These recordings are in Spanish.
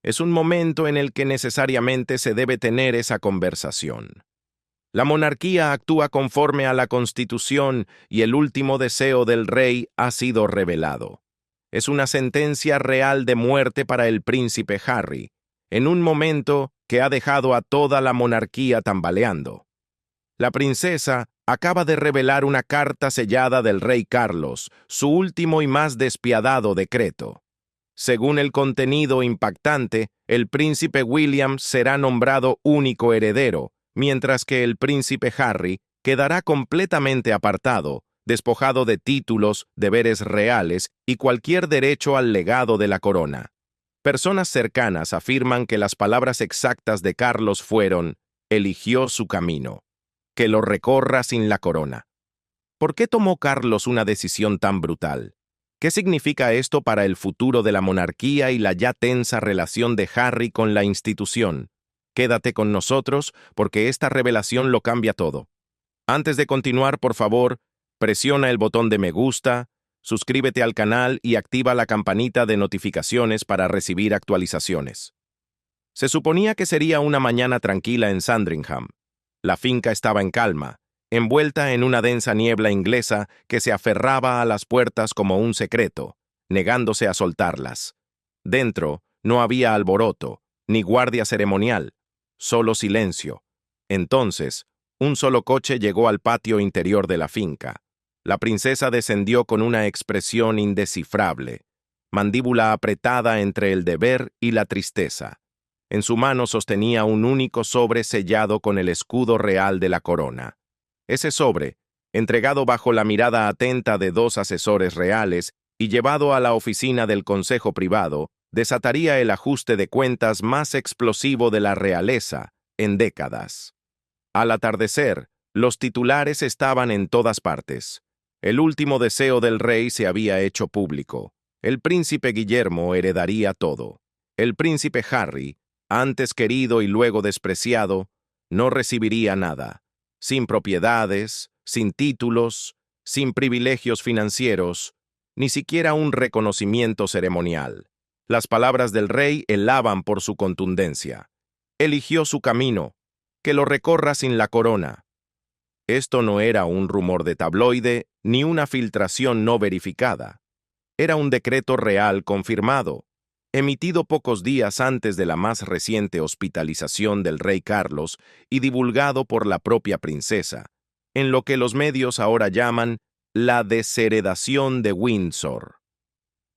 Es un momento en el que necesariamente se debe tener esa conversación. La monarquía actúa conforme a la Constitución y el último deseo del rey ha sido revelado. Es una sentencia real de muerte para el príncipe Harry, en un momento que ha dejado a toda la monarquía tambaleando. La princesa acaba de revelar una carta sellada del rey Carlos, su último y más despiadado decreto. Según el contenido impactante, el príncipe William será nombrado único heredero, mientras que el príncipe Harry quedará completamente apartado, despojado de títulos, deberes reales y cualquier derecho al legado de la corona. Personas cercanas afirman que las palabras exactas de Carlos fueron: eligió su camino, que lo recorra sin la corona. ¿Por qué tomó Carlos una decisión tan brutal? ¿Qué significa esto para el futuro de la monarquía y la ya tensa relación de Harry con la institución? Quédate con nosotros porque esta revelación lo cambia todo. Antes de continuar, por favor, presiona el botón de me gusta, suscríbete al canal y activa la campanita de notificaciones para recibir actualizaciones. Se suponía que sería una mañana tranquila en Sandringham. La finca estaba en calma, envuelta en una densa niebla inglesa que se aferraba a las puertas como un secreto, negándose a soltarlas. Dentro no había alboroto, ni guardia ceremonial, solo silencio. Entonces, un solo coche llegó al patio interior de la finca. La princesa descendió con una expresión indescifrable, mandíbula apretada entre el deber y la tristeza. En su mano sostenía un único sobre sellado con el escudo real de la corona. Ese sobre, entregado bajo la mirada atenta de dos asesores reales y llevado a la oficina del Consejo Privado, desataría el ajuste de cuentas más explosivo de la realeza en décadas. Al atardecer, los titulares estaban en todas partes. El último deseo del rey se había hecho público. El príncipe Guillermo heredaría todo. El príncipe Harry, antes querido y luego despreciado, no recibiría nada. Sin propiedades, sin títulos, sin privilegios financieros, ni siquiera un reconocimiento ceremonial. Las palabras del rey helaban por su contundencia. Eligió su camino, que lo recorra sin la corona. Esto no era un rumor de tabloide ni una filtración no verificada. Era un decreto real confirmado, emitido pocos días antes de la más reciente hospitalización del rey Carlos y divulgado por la propia princesa, en lo que los medios ahora llaman la desheredación de Windsor.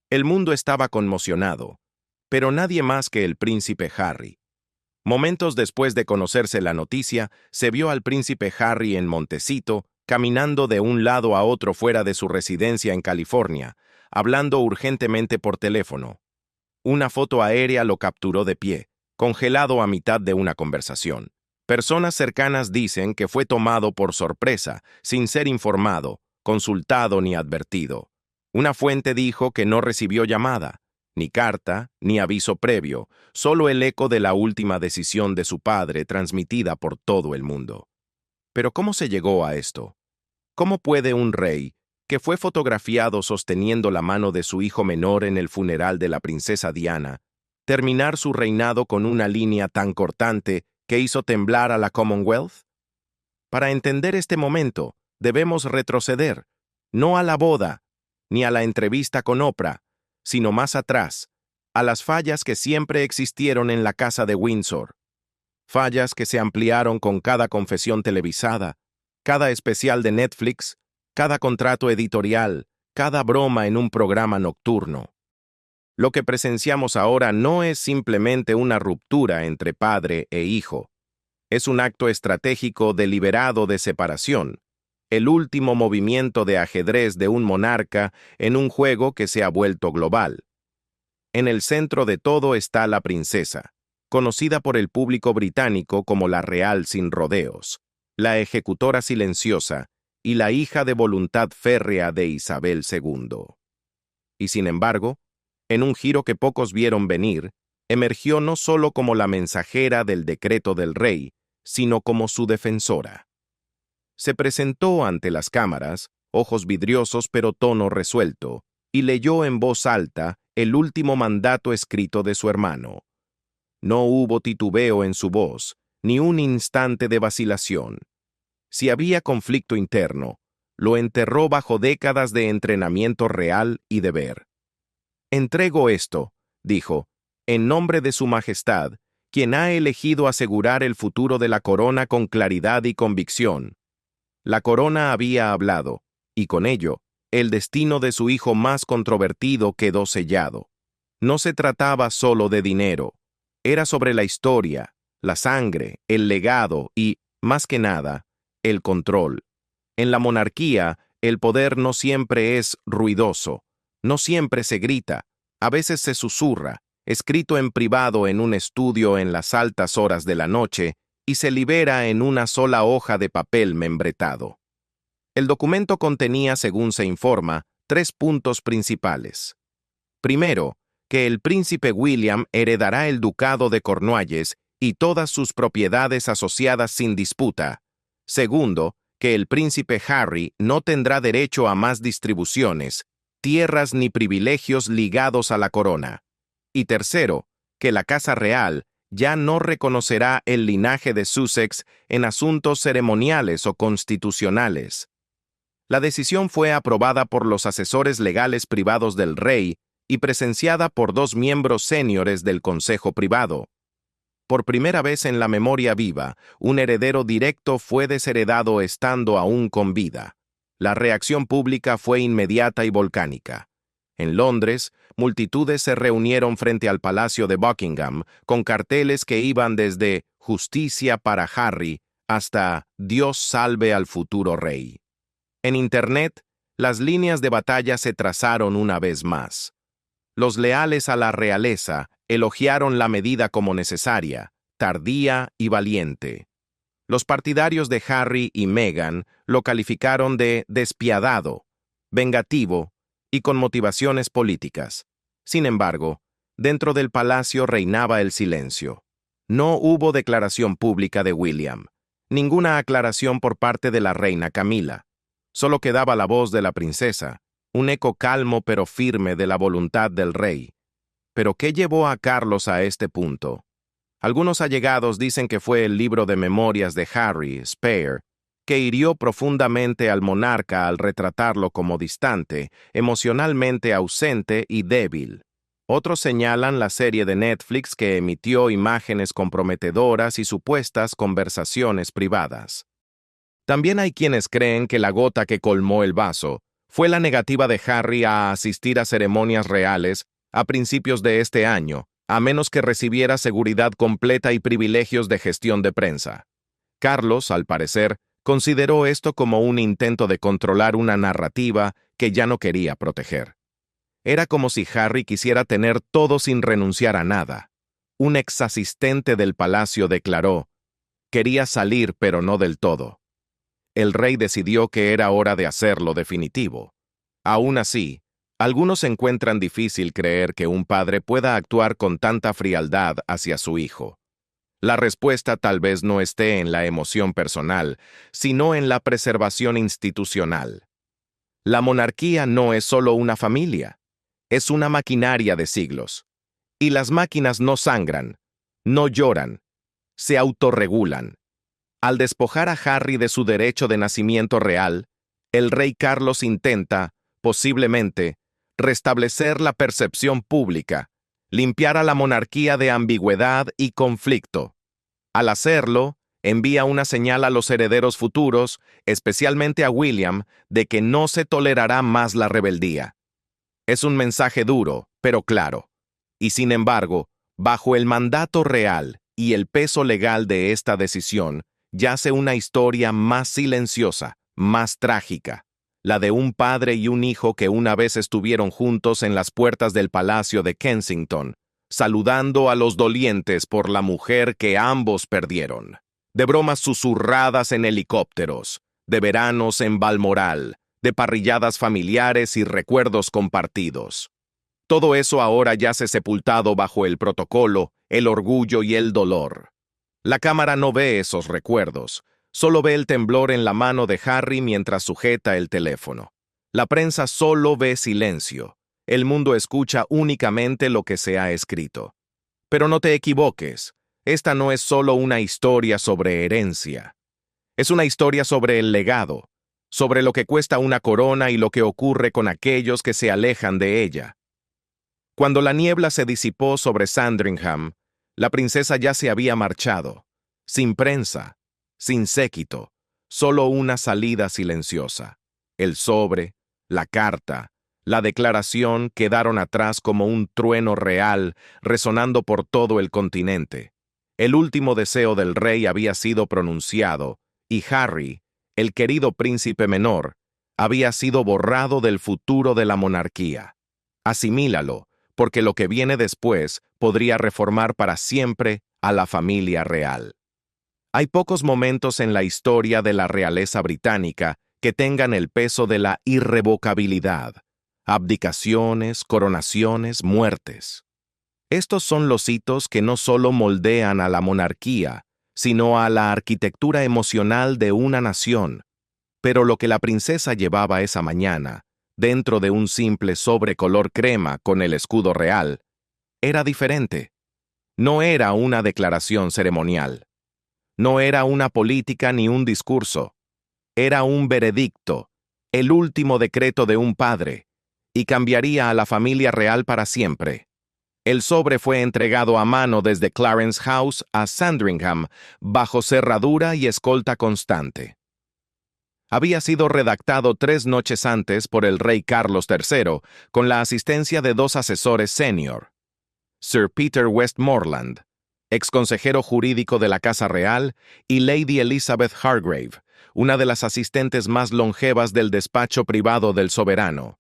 El mundo estaba conmocionado, pero nadie más que el príncipe Harry. Momentos después de conocerse la noticia, se vio al príncipe Harry en Montecito, caminando de un lado a otro fuera de su residencia en California, hablando urgentemente por teléfono. Una foto aérea lo capturó de pie, congelado a mitad de una conversación. Personas cercanas dicen que fue tomado por sorpresa, sin ser informado, consultado ni advertido. Una fuente dijo que no recibió llamada, ni carta, ni aviso previo, solo el eco de la última decisión de su padre transmitida por todo el mundo. Pero ¿cómo se llegó a esto? ¿Cómo puede un rey, que fue fotografiado sosteniendo la mano de su hijo menor en el funeral de la princesa Diana, terminar su reinado con una línea tan cortante que hizo temblar a la Commonwealth? Para entender este momento, debemos retroceder, no a la boda, ni a la entrevista con Oprah, sino más atrás, a las fallas que siempre existieron en la casa de Windsor. Fallas que se ampliaron con cada confesión televisada, cada especial de Netflix, cada contrato editorial, cada broma en un programa nocturno. Lo que presenciamos ahora no es simplemente una ruptura entre padre e hijo. Es un acto estratégico deliberado de separación, el último movimiento de ajedrez de un monarca en un juego que se ha vuelto global. En el centro de todo está la princesa, conocida por el público británico como la real sin rodeos, la ejecutora silenciosa y la hija de voluntad férrea de Isabel II. Y sin embargo, en un giro que pocos vieron venir, emergió no solo como la mensajera del decreto del rey, sino como su defensora. Se presentó ante las cámaras, ojos vidriosos pero tono resuelto, y leyó en voz alta el último mandato escrito de su hermano. No hubo titubeo en su voz, ni un instante de vacilación. Si había conflicto interno, lo enterró bajo décadas de entrenamiento real y deber. Entrego esto, dijo, en nombre de Su Majestad, quien ha elegido asegurar el futuro de la corona con claridad y convicción. La corona había hablado, y con ello, el destino de su hijo más controvertido quedó sellado. No se trataba solo de dinero, era sobre la historia, la sangre, el legado y, más que nada, el control. En la monarquía, el poder no siempre es ruidoso, no siempre se grita, a veces se susurra, escrito en privado en un estudio en las altas horas de la noche, y se libera en una sola hoja de papel membretado. El documento contenía, según se informa, 3 puntos principales. Primero, que el príncipe William heredará el ducado de Cornualles y todas sus propiedades asociadas sin disputa. Segundo, que el príncipe Harry no tendrá derecho a más distribuciones, tierras ni privilegios ligados a la corona. Y tercero, que la Casa Real ya no reconocerá el linaje de Sussex en asuntos ceremoniales o constitucionales. La decisión fue aprobada por los asesores legales privados del rey y presenciada por 2 miembros seniores del Consejo Privado. Por primera vez en la memoria viva, un heredero directo fue desheredado estando aún con vida. La reacción pública fue inmediata y volcánica. En Londres, multitudes se reunieron frente al Palacio de Buckingham con carteles que iban desde «Justicia para Harry» hasta «Dios salve al futuro rey». En Internet, las líneas de batalla se trazaron una vez más. Los leales a la realeza elogiaron la medida como necesaria, tardía y valiente. Los partidarios de Harry y Meghan lo calificaron de despiadado, vengativo y con motivaciones políticas. Sin embargo, dentro del palacio reinaba el silencio. No hubo declaración pública de William, ninguna aclaración por parte de la reina Camila. Solo quedaba la voz de la princesa, un eco calmo pero firme de la voluntad del rey. ¿Pero qué llevó a Carlos a este punto? Algunos allegados dicen que fue el libro de memorias de Harry, Spare, que hirió profundamente al monarca al retratarlo como distante, emocionalmente ausente y débil. Otros señalan la serie de Netflix que emitió imágenes comprometedoras y supuestas conversaciones privadas. También hay quienes creen que la gota que colmó el vaso fue la negativa de Harry a asistir a ceremonias reales a principios de este año, a menos que recibiera seguridad completa y privilegios de gestión de prensa. Carlos, al parecer, consideró esto como un intento de controlar una narrativa que ya no quería proteger. Era como si Harry quisiera tener todo sin renunciar a nada. Un ex asistente del palacio declaró, quería salir pero no del todo. El rey decidió que era hora de hacerlo definitivo. Aún así, algunos encuentran difícil creer que un padre pueda actuar con tanta frialdad hacia su hijo. La respuesta tal vez no esté en la emoción personal, sino en la preservación institucional. La monarquía no es solo una familia, es una maquinaria de siglos. Y las máquinas no sangran, no lloran, se autorregulan. Al despojar a Harry de su derecho de nacimiento real, el rey Carlos intenta, posiblemente, restablecer la percepción pública, limpiar a la monarquía de ambigüedad y conflicto. Al hacerlo, envía una señal a los herederos futuros, especialmente a William, de que no se tolerará más la rebeldía. Es un mensaje duro, pero claro. Y sin embargo, bajo el mandato real y el peso legal de esta decisión, yace una historia más silenciosa, más trágica, la de un padre y un hijo que una vez estuvieron juntos en las puertas del Palacio de Kensington, saludando a los dolientes por la mujer que ambos perdieron, de bromas susurradas en helicópteros, de veranos en Balmoral, de parrilladas familiares y recuerdos compartidos. Todo eso ahora yace sepultado bajo el protocolo, el orgullo y el dolor. La cámara no ve esos recuerdos, solo ve el temblor en la mano de Harry mientras sujeta el teléfono. La prensa solo ve silencio. El mundo escucha únicamente lo que se ha escrito. Pero no te equivoques, esta no es solo una historia sobre herencia. Es una historia sobre el legado, sobre lo que cuesta una corona y lo que ocurre con aquellos que se alejan de ella. Cuando la niebla se disipó sobre Sandringham, la princesa ya se había marchado, sin prensa, sin séquito, solo una salida silenciosa. El sobre, la carta, la declaración quedaron atrás como un trueno real resonando por todo el continente. El último deseo del rey había sido pronunciado, y Harry, el querido príncipe menor, había sido borrado del futuro de la monarquía. Asimílalo, porque lo que viene después podría reformar para siempre a la familia real. Hay pocos momentos en la historia de la realeza británica que tengan el peso de la irrevocabilidad. Abdicaciones, coronaciones, muertes. Estos son los hitos que no solo moldean a la monarquía, sino a la arquitectura emocional de una nación. Pero lo que la princesa llevaba esa mañana, dentro de un simple sobre color crema con el escudo real, era diferente. No era una declaración ceremonial. No era una política ni un discurso. Era un veredicto, el último decreto de un padre, y cambiaría a la familia real para siempre. El sobre fue entregado a mano desde Clarence House a Sandringham, bajo cerradura y escolta constante. Había sido redactado 3 noches antes por el rey Carlos III, con la asistencia de 2 asesores senior. Sir Peter Westmoreland, exconsejero jurídico de la Casa Real, y Lady Elizabeth Hargrave, una de las asistentes más longevas del despacho privado del soberano.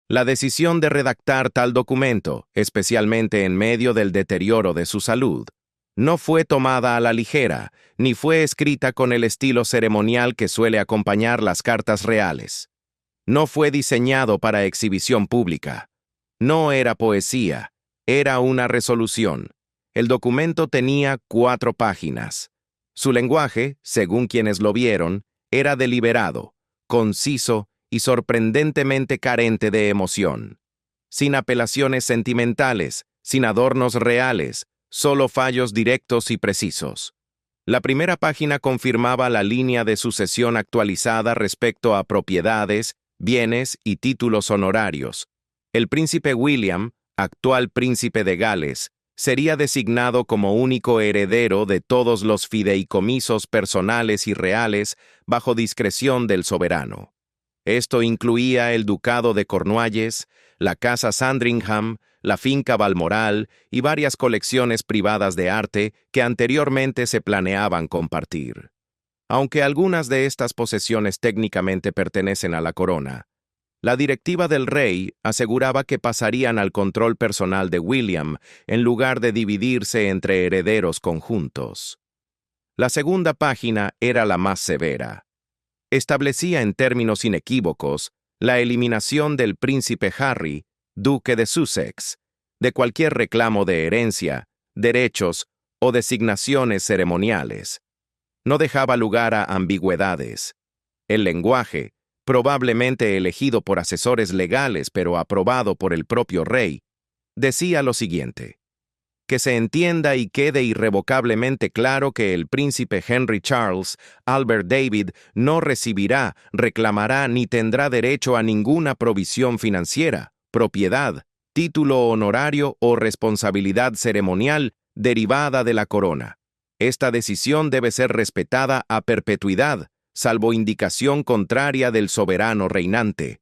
La decisión de redactar tal documento, especialmente en medio del deterioro de su salud, no fue tomada a la ligera, ni fue escrita con el estilo ceremonial que suele acompañar las cartas reales. No fue diseñado para exhibición pública. No era poesía, era una resolución. El documento tenía 4 páginas. Su lenguaje, según quienes lo vieron, era deliberado, conciso y sorprendentemente carente de emoción. Sin apelaciones sentimentales, sin adornos reales, solo fallos directos y precisos. La primera página confirmaba la línea de sucesión actualizada respecto a propiedades, bienes y títulos honorarios. El príncipe William, actual príncipe de Gales, sería designado como único heredero de todos los fideicomisos personales y reales bajo discreción del soberano. Esto incluía el ducado de Cornualles, la casa Sandringham, la finca Balmoral y varias colecciones privadas de arte que anteriormente se planeaban compartir. Aunque algunas de estas posesiones técnicamente pertenecen a la corona, la directiva del rey aseguraba que pasarían al control personal de William en lugar de dividirse entre herederos conjuntos. La segunda página era la más severa. Establecía en términos inequívocos la eliminación del príncipe Harry, duque de Sussex, de cualquier reclamo de herencia, derechos o designaciones ceremoniales. No dejaba lugar a ambigüedades. El lenguaje, probablemente elegido por asesores legales pero aprobado por el propio rey, decía lo siguiente: que se entienda y quede irrevocablemente claro que el príncipe Henry Charles, Albert David, no recibirá, reclamará ni tendrá derecho a ninguna provisión financiera, propiedad, título honorario o responsabilidad ceremonial derivada de la corona. Esta decisión debe ser respetada a perpetuidad, salvo indicación contraria del soberano reinante.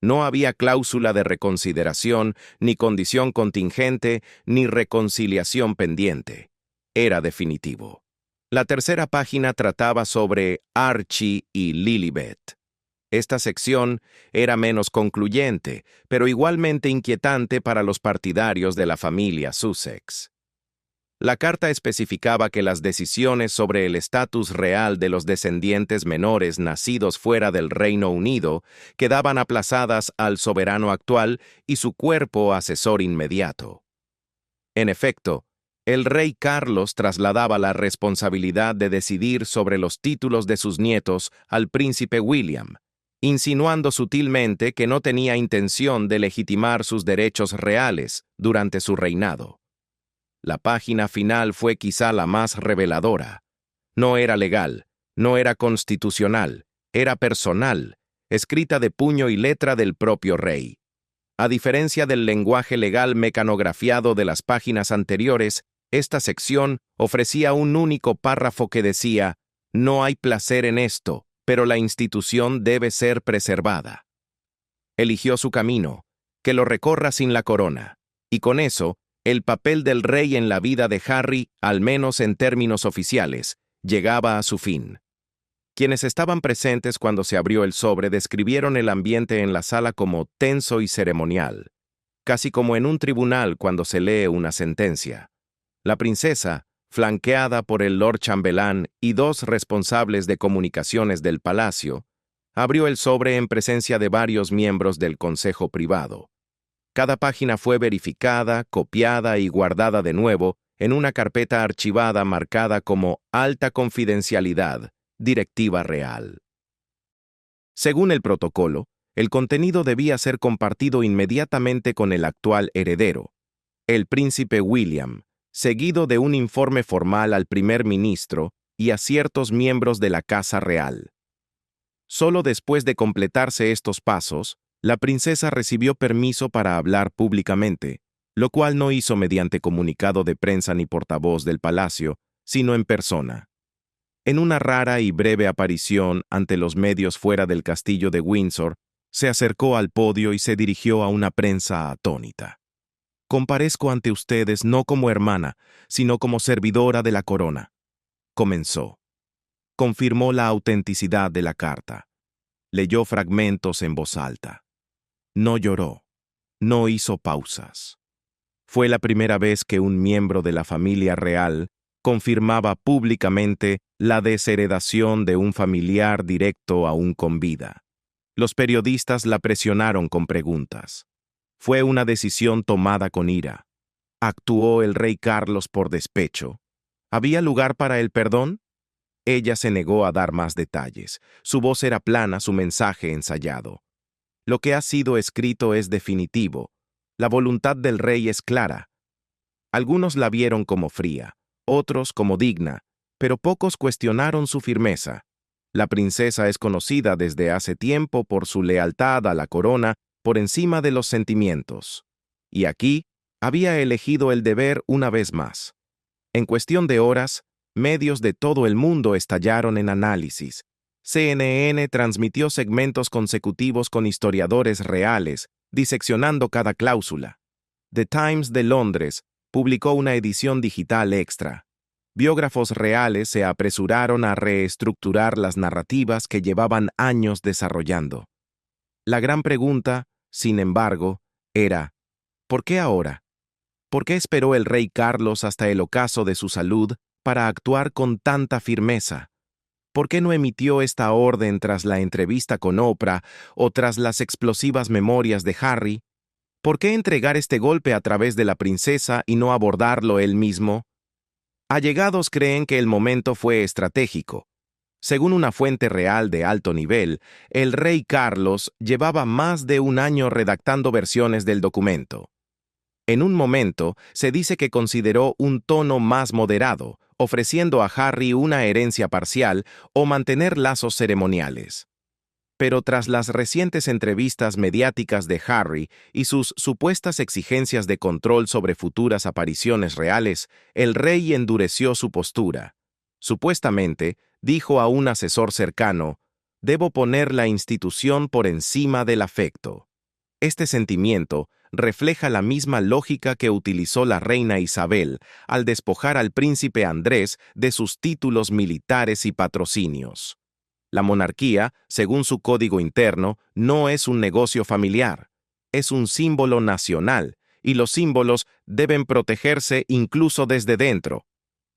No había cláusula de reconsideración, ni condición contingente, ni reconciliación pendiente. Era definitivo. La tercera página trataba sobre Archie y Lilibet. Esta sección era menos concluyente, pero igualmente inquietante para los partidarios de la familia Sussex. La carta especificaba que las decisiones sobre el estatus real de los descendientes menores nacidos fuera del Reino Unido quedaban aplazadas al soberano actual y su cuerpo asesor inmediato. En efecto, el rey Carlos trasladaba la responsabilidad de decidir sobre los títulos de sus nietos al príncipe William, insinuando sutilmente que no tenía intención de legitimar sus derechos reales durante su reinado. La página final fue quizá la más reveladora. No era legal, no era constitucional, era personal, escrita de puño y letra del propio rey. A diferencia del lenguaje legal mecanografiado de las páginas anteriores, esta sección ofrecía un único párrafo que decía: «No hay placer en esto, pero la institución debe ser preservada». Eligió su camino, que lo recorra sin la corona, y con eso, el papel del rey en la vida de Harry, al menos en términos oficiales, llegaba a su fin. Quienes estaban presentes cuando se abrió el sobre describieron el ambiente en la sala como tenso y ceremonial, casi como en un tribunal cuando se lee una sentencia. La princesa, flanqueada por el Lord Chambelán y dos responsables de comunicaciones del palacio, abrió el sobre en presencia de varios miembros del consejo privado. Cada página fue verificada, copiada y guardada de nuevo en una carpeta archivada marcada como Alta Confidencialidad, Directiva Real. Según el protocolo, el contenido debía ser compartido inmediatamente con el actual heredero, el príncipe William, seguido de un informe formal al primer ministro y a ciertos miembros de la Casa Real. Solo después de completarse estos pasos, la princesa recibió permiso para hablar públicamente, lo cual no hizo mediante comunicado de prensa ni portavoz del palacio, sino en persona. En una rara y breve aparición ante los medios fuera del castillo de Windsor, se acercó al podio y se dirigió a una prensa atónita. «Comparezco ante ustedes no como hermana, sino como servidora de la corona», comenzó. Confirmó la autenticidad de la carta. Leyó fragmentos en voz alta. No lloró. No hizo pausas. Fue la primera vez que un miembro de la familia real confirmaba públicamente la desheredación de un familiar directo aún con vida. Los periodistas la presionaron con preguntas. Fue una decisión tomada con ira. ¿Actuó el rey Carlos por despecho? ¿Había lugar para el perdón? Ella se negó a dar más detalles. Su voz era plana, su mensaje ensayado. Lo que ha sido escrito es definitivo. La voluntad del rey es clara. Algunos la vieron como fría, otros como digna, pero pocos cuestionaron su firmeza. La princesa es conocida desde hace tiempo por su lealtad a la corona por encima de los sentimientos. Y aquí había elegido el deber una vez más. En cuestión de horas, medios de todo el mundo estallaron en análisis. CNN transmitió segmentos consecutivos con historiadores reales, diseccionando cada cláusula. The Times de Londres publicó una edición digital extra. Biógrafos reales se apresuraron a reestructurar las narrativas que llevaban años desarrollando. La gran pregunta, sin embargo, era: ¿por qué ahora? ¿Por qué esperó el rey Carlos hasta el ocaso de su salud para actuar con tanta firmeza? ¿Por qué no emitió esta orden tras la entrevista con Oprah o tras las explosivas memorias de Harry? ¿Por qué entregar este golpe a través de la princesa y no abordarlo él mismo? Allegados creen que el momento fue estratégico. Según una fuente real de alto nivel, el rey Carlos llevaba más de un año redactando versiones del documento. En un momento, se dice que consideró un tono más moderado, ofreciendo a Harry una herencia parcial o mantener lazos ceremoniales. Pero tras las recientes entrevistas mediáticas de Harry y sus supuestas exigencias de control sobre futuras apariciones reales, el rey endureció su postura. Supuestamente, dijo a un asesor cercano: «Debo poner la institución por encima del afecto». Este sentimiento refleja la misma lógica que utilizó la reina Isabel al despojar al príncipe Andrés de sus títulos militares y patrocinios. La monarquía, según su código interno, no es un negocio familiar, es un símbolo nacional, y los símbolos deben protegerse incluso desde dentro.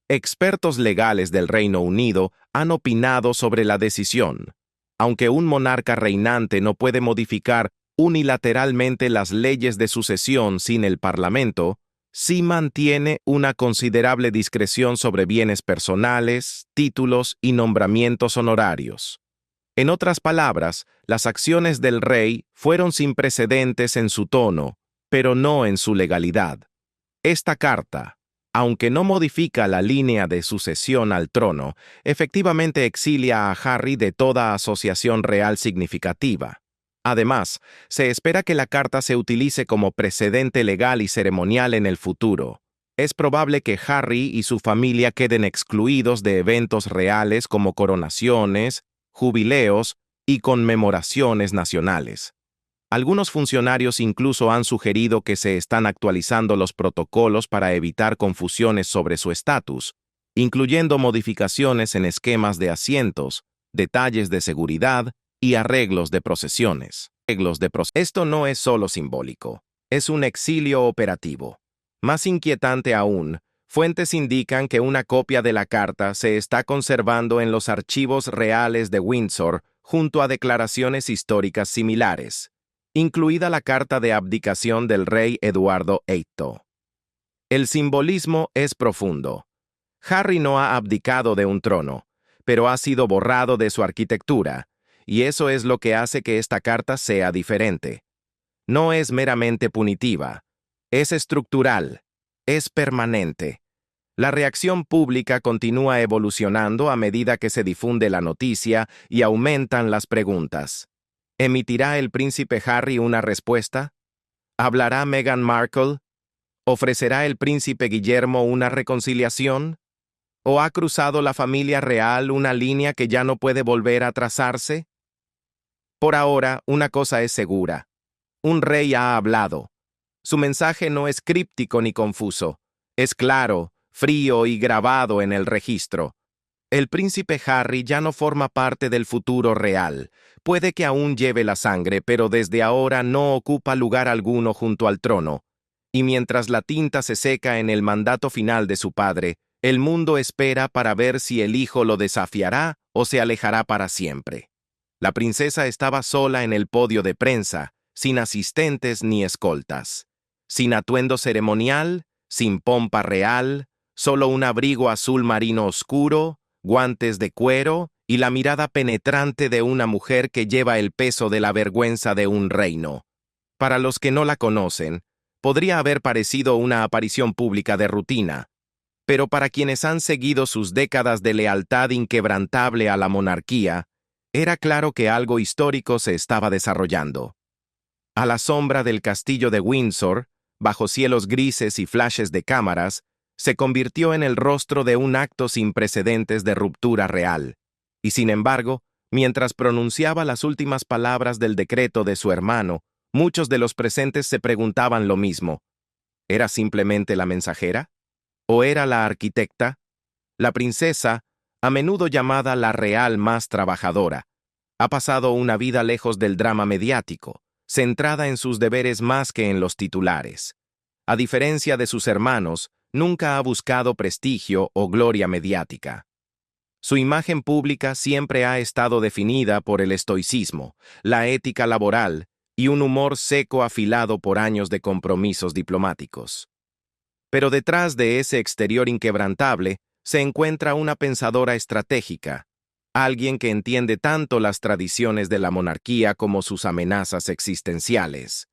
Expertos legales del Reino Unido han opinado sobre la decisión. Aunque un monarca reinante no puede modificar unilateralmente las leyes de sucesión sin el Parlamento, sí mantiene una considerable discreción sobre bienes personales, títulos y nombramientos honorarios. En otras palabras, las acciones del rey fueron sin precedentes en su tono, pero no en su legalidad. Esta carta, Aunque no modifica la línea de sucesión al trono, efectivamente exilia a Harry de toda asociación real significativa. Además, se espera que la carta se utilice como precedente legal y ceremonial en el futuro. Es probable que Harry y su familia queden excluidos de eventos reales como coronaciones, jubileos y conmemoraciones nacionales. Algunos funcionarios incluso han sugerido que se están actualizando los protocolos para evitar confusiones sobre su estatus, incluyendo modificaciones en esquemas de asientos, detalles de seguridad y arreglos de procesiones. Esto no es solo simbólico, es un exilio operativo. Más inquietante aún, fuentes indican que una copia de la carta se está conservando en los archivos reales de Windsor junto a declaraciones históricas similares, incluida la carta de abdicación del rey Eduardo VIII. El simbolismo es profundo. Harry no ha abdicado de un trono, pero ha sido borrado de su arquitectura, y eso es lo que hace que esta carta sea diferente. No es meramente punitiva, es estructural, es permanente. La reacción pública continúa evolucionando a medida que se difunde la noticia y aumentan las preguntas. ¿Emitirá el príncipe Harry una respuesta? ¿Hablará Meghan Markle? ¿Ofrecerá el príncipe Guillermo una reconciliación? ¿O ha cruzado la familia real una línea que ya no puede volver a trazarse? Por ahora, una cosa es segura. Un rey ha hablado. Su mensaje no es críptico ni confuso. Es claro, frío y grabado en el registro. El príncipe Harry ya no forma parte del futuro real. Puede que aún lleve la sangre, pero desde ahora no ocupa lugar alguno junto al trono. Y mientras la tinta se seca en el mandato final de su padre, el mundo espera para ver si el hijo lo desafiará o se alejará para siempre. La princesa estaba sola en el podio de prensa, sin asistentes ni escoltas. Sin atuendo ceremonial, sin pompa real, solo un abrigo azul marino oscuro, guantes de cuero y la mirada penetrante de una mujer que lleva el peso de la vergüenza de un reino. Para los que no la conocen, podría haber parecido una aparición pública de rutina, pero para quienes han seguido sus décadas de lealtad inquebrantable a la monarquía, era claro que algo histórico se estaba desarrollando. A la sombra del castillo de Windsor, bajo cielos grises y flashes de cámaras, se convirtió en el rostro de un acto sin precedentes de ruptura real. Y sin embargo, mientras pronunciaba las últimas palabras del decreto de su hermano, muchos de los presentes se preguntaban lo mismo. ¿Era simplemente la mensajera? ¿O era la arquitecta? La princesa, a menudo llamada la real más trabajadora, ha pasado una vida lejos del drama mediático, centrada en sus deberes más que en los titulares. A diferencia de sus hermanos, nunca ha buscado prestigio o gloria mediática. Su imagen pública siempre ha estado definida por el estoicismo, la ética laboral y un humor seco afilado por años de compromisos diplomáticos. Pero detrás de ese exterior inquebrantable se encuentra una pensadora estratégica, alguien que entiende tanto las tradiciones de la monarquía como sus amenazas existenciales.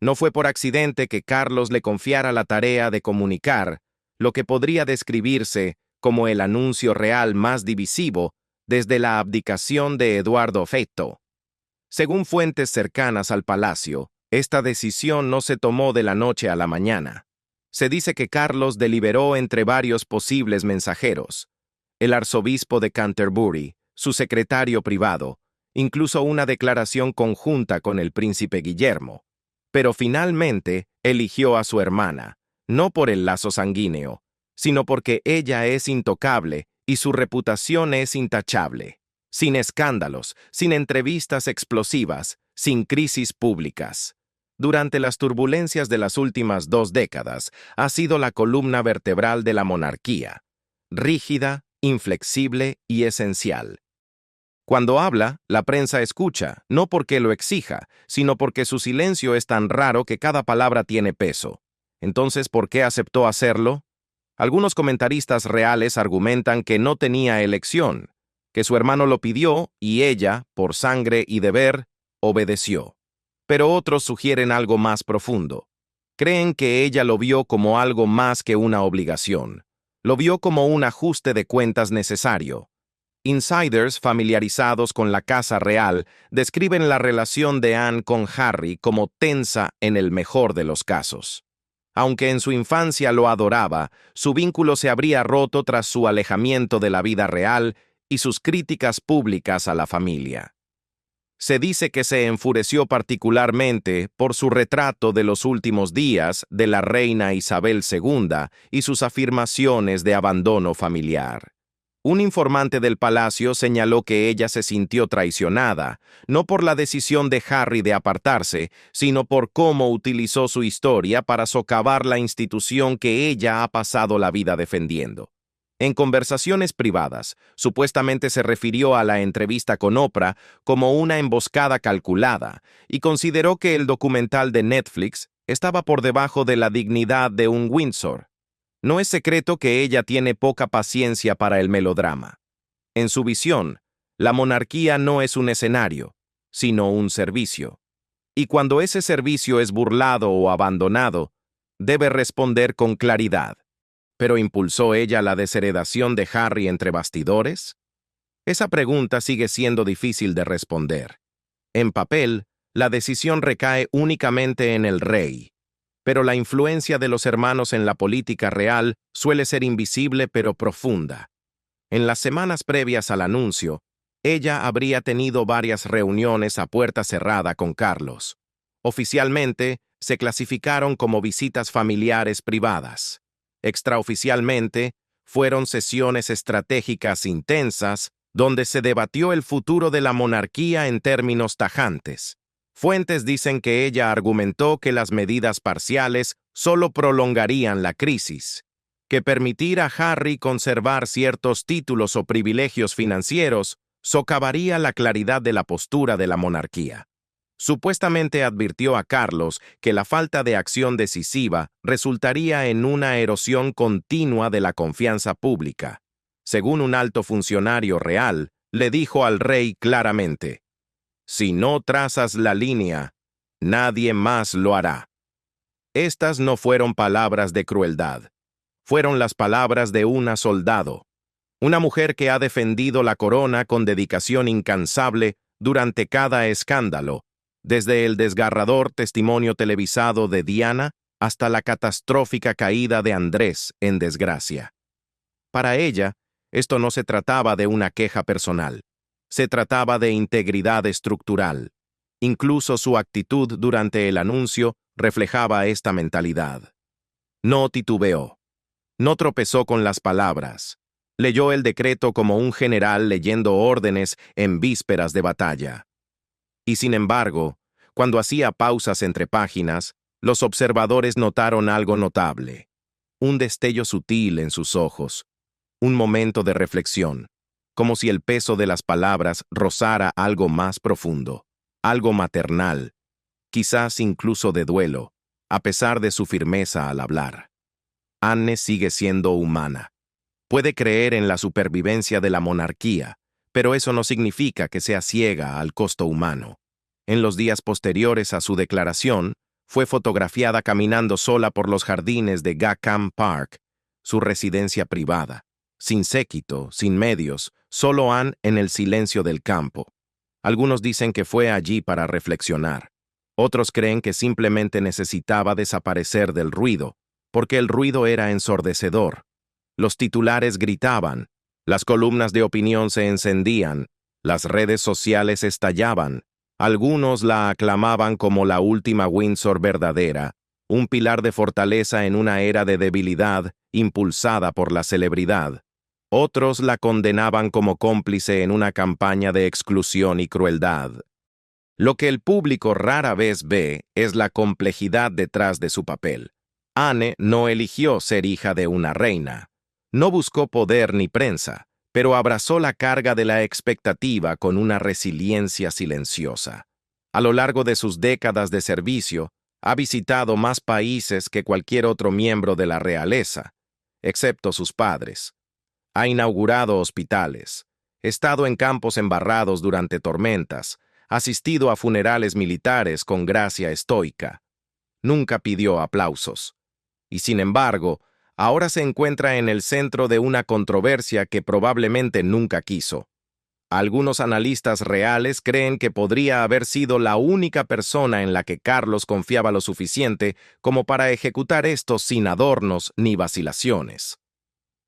No fue por accidente que Carlos le confiara la tarea de comunicar lo que podría describirse como el anuncio real más divisivo desde la abdicación de Eduardo VIII. Según fuentes cercanas al palacio, esta decisión no se tomó de la noche a la mañana. Se dice que Carlos deliberó entre varios posibles mensajeros: el arzobispo de Canterbury, su secretario privado, incluso una declaración conjunta con el príncipe Guillermo. Pero finalmente eligió a su hermana, no por el lazo sanguíneo, sino porque ella es intocable y su reputación es intachable. Sin escándalos, sin entrevistas explosivas, sin crisis públicas. Durante las turbulencias de las últimas 2 décadas, ha sido la columna vertebral de la monarquía, rígida, inflexible y esencial. Cuando habla, la prensa escucha, no porque lo exija, sino porque su silencio es tan raro que cada palabra tiene peso. Entonces, ¿por qué aceptó hacerlo? Algunos comentaristas reales argumentan que no tenía elección, que su hermano lo pidió y ella, por sangre y deber, obedeció. Pero otros sugieren algo más profundo, creen que ella lo vio como algo más que una obligación. Lo vio como un ajuste de cuentas necesario. Insiders familiarizados con la casa real describen la relación de Anne con Harry como tensa en el mejor de los casos. Aunque en su infancia lo adoraba, su vínculo se habría roto tras su alejamiento de la vida real y sus críticas públicas a la familia. Se dice que se enfureció particularmente por su retrato de los últimos días de la reina Isabel II y sus afirmaciones de abandono familiar. Un informante del palacio señaló que ella se sintió traicionada, no por la decisión de Harry de apartarse, sino por cómo utilizó su historia para socavar la institución que ella ha pasado la vida defendiendo. En conversaciones privadas, supuestamente se refirió a la entrevista con Oprah como una emboscada calculada y consideró que el documental de Netflix estaba por debajo de la dignidad de un Windsor. No es secreto que ella tiene poca paciencia para el melodrama. En su visión, la monarquía no es un escenario, sino un servicio. Y cuando ese servicio es burlado o abandonado, debe responder con claridad. ¿Pero impulsó ella la desheredación de Harry entre bastidores? Esa pregunta sigue siendo difícil de responder. En papel, la decisión recae únicamente en el rey, pero la influencia de los hermanos en la política real suele ser invisible pero profunda. En las semanas previas al anuncio, ella habría tenido varias reuniones a puerta cerrada con Carlos. Oficialmente, se clasificaron como visitas familiares privadas. Extraoficialmente, fueron sesiones estratégicas intensas donde se debatió el futuro de la monarquía en términos tajantes. Fuentes dicen que ella argumentó que las medidas parciales solo prolongarían la crisis, que permitir a Harry conservar ciertos títulos o privilegios financieros socavaría la claridad de la postura de la monarquía. Supuestamente advirtió a Carlos que la falta de acción decisiva resultaría en una erosión continua de la confianza pública. Según un alto funcionario real, le dijo al rey claramente: «Si no trazas la línea, nadie más lo hará». Estas no fueron palabras de crueldad. Fueron las palabras de una soldado, una mujer que ha defendido la corona con dedicación incansable durante cada escándalo, desde el desgarrador testimonio televisado de Diana hasta la catastrófica caída de Andrés en desgracia. Para ella, esto no se trataba de una queja personal, se trataba de integridad estructural. Incluso su actitud durante el anuncio reflejaba esta mentalidad. No titubeó, no tropezó con las palabras, leyó el decreto como un general leyendo órdenes en vísperas de batalla. Y sin embargo, cuando hacía pausas entre páginas, los observadores notaron algo notable. Un destello sutil en sus ojos, un momento de reflexión, como si el peso de las palabras rozara algo más profundo, algo maternal, quizás incluso de duelo, a pesar de su firmeza al hablar. Anne sigue siendo humana. Puede creer en la supervivencia de la monarquía, pero eso no significa que sea ciega al costo humano. En los días posteriores a su declaración, fue fotografiada caminando sola por los jardines de Gackham Park, su residencia privada, sin séquito, sin medios, solo Anne en el silencio del campo. Algunos dicen que fue allí para reflexionar. Otros creen que simplemente necesitaba desaparecer del ruido, porque el ruido era ensordecedor. Los titulares gritaban, las columnas de opinión se encendían, las redes sociales estallaban. Algunos la aclamaban como la última Windsor verdadera, un pilar de fortaleza en una era de debilidad impulsada por la celebridad. Otros la condenaban como cómplice en una campaña de exclusión y crueldad. Lo que el público rara vez ve es la complejidad detrás de su papel. Anne no eligió ser hija de una reina. No buscó poder ni prensa, pero abrazó la carga de la expectativa con una resiliencia silenciosa. A lo largo de sus décadas de servicio, ha visitado más países que cualquier otro miembro de la realeza, excepto sus padres. Ha inaugurado hospitales, estado en campos embarrados durante tormentas, asistido a funerales militares con gracia estoica. nunca pidió aplausos. Y sin embargo, ahora se encuentra en el centro de una controversia que probablemente nunca quiso. Algunos analistas reales creen que podría haber sido la única persona en la que Carlos confiaba lo suficiente como para ejecutar esto sin adornos ni vacilaciones.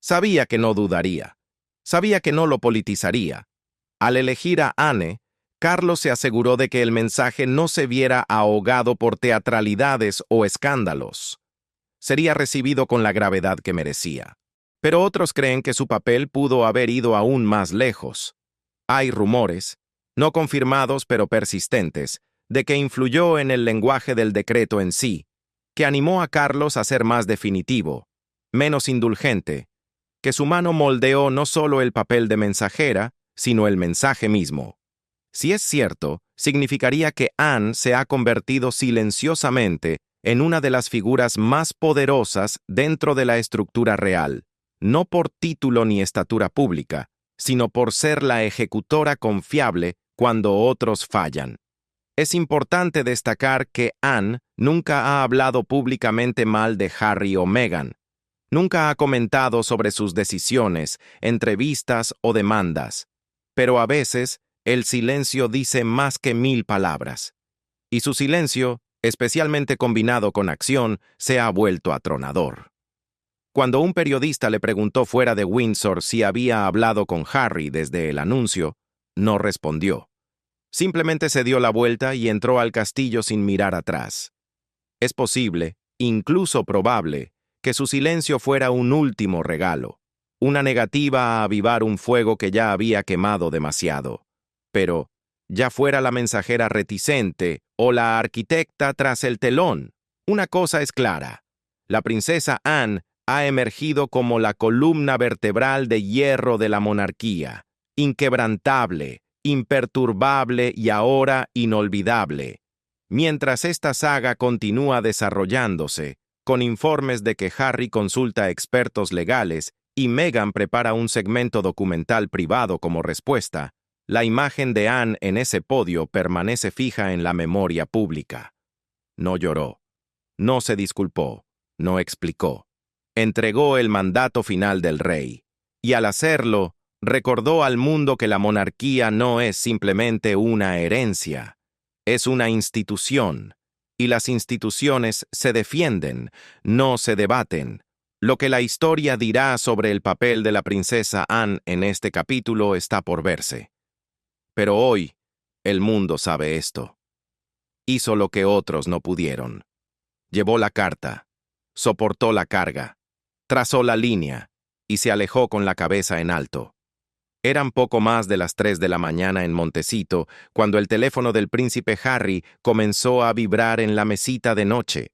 Sabía que no dudaría. Sabía que no lo politizaría. Al elegir a Anne, Carlos se aseguró de que el mensaje no se viera ahogado por teatralidades o escándalos. Sería recibido con la gravedad que merecía. Pero otros creen que su papel pudo haber ido aún más lejos. Hay rumores, no confirmados pero persistentes, de que influyó en el lenguaje del decreto en sí, que animó a Carlos a ser más definitivo, menos indulgente, que su mano moldeó no solo el papel de mensajera, sino el mensaje mismo. Si es cierto, significaría que Anne se ha convertido silenciosamente en una de las figuras más poderosas dentro de la estructura real, no por título ni estatura pública, sino por ser la ejecutora confiable cuando otros fallan. Es importante destacar que Anne nunca ha hablado públicamente mal de Harry o Meghan. Nunca ha comentado sobre sus decisiones, entrevistas o demandas. Pero a veces, el silencio dice más que 1000 palabras. Y su silencio, especialmente combinado con acción, se ha vuelto atronador. Cuando un periodista le preguntó fuera de Windsor si había hablado con Harry desde el anuncio, no respondió. Simplemente se dio la vuelta y entró al castillo sin mirar atrás. Es posible, incluso probable, que su silencio fuera un último regalo, una negativa a avivar un fuego que ya había quemado demasiado. Pero, ya fuera la mensajera reticente o la arquitecta tras el telón, una cosa es clara. La princesa Anne ha emergido como la columna vertebral de hierro de la monarquía, inquebrantable, imperturbable y ahora inolvidable. Mientras esta saga continúa desarrollándose, con informes de que Harry consulta a expertos legales y Meghan prepara un segmento documental privado como respuesta, la imagen de Anne en ese podio permanece fija en la memoria pública. No lloró, no se disculpó, no explicó. Entregó el mandato final del rey, y al hacerlo, recordó al mundo que la monarquía no es simplemente una herencia, es una institución, y las instituciones se defienden, no se debaten. Lo que la historia dirá sobre el papel de la princesa Anne en este capítulo está por verse. Pero hoy, el mundo sabe esto. Hizo lo que otros no pudieron. Llevó la carta, soportó la carga, trazó la línea y se alejó con la cabeza en alto. Eran poco más de las 3 de la mañana en Montecito cuando el teléfono del príncipe Harry comenzó a vibrar en la mesita de noche.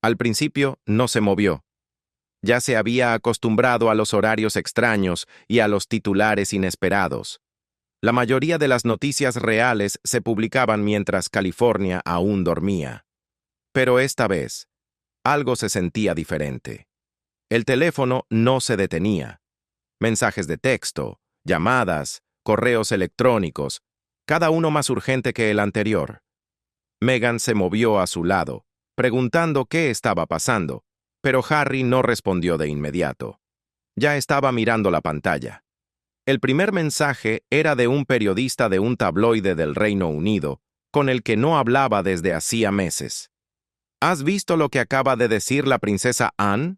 Al principio no se movió. Ya se había acostumbrado a los horarios extraños y a los titulares inesperados. La mayoría de las noticias reales se publicaban mientras California aún dormía. Pero esta vez, algo se sentía diferente. El teléfono no se detenía. Mensajes de texto, llamadas, correos electrónicos, cada uno más urgente que el anterior. Meghan se movió a su lado, preguntando qué estaba pasando, pero Harry no respondió de inmediato. Ya estaba mirando la pantalla. El primer mensaje era de un periodista de un tabloide del Reino Unido, con el que no hablaba desde hacía meses. ¿Has visto lo que acaba de decir la princesa Anne?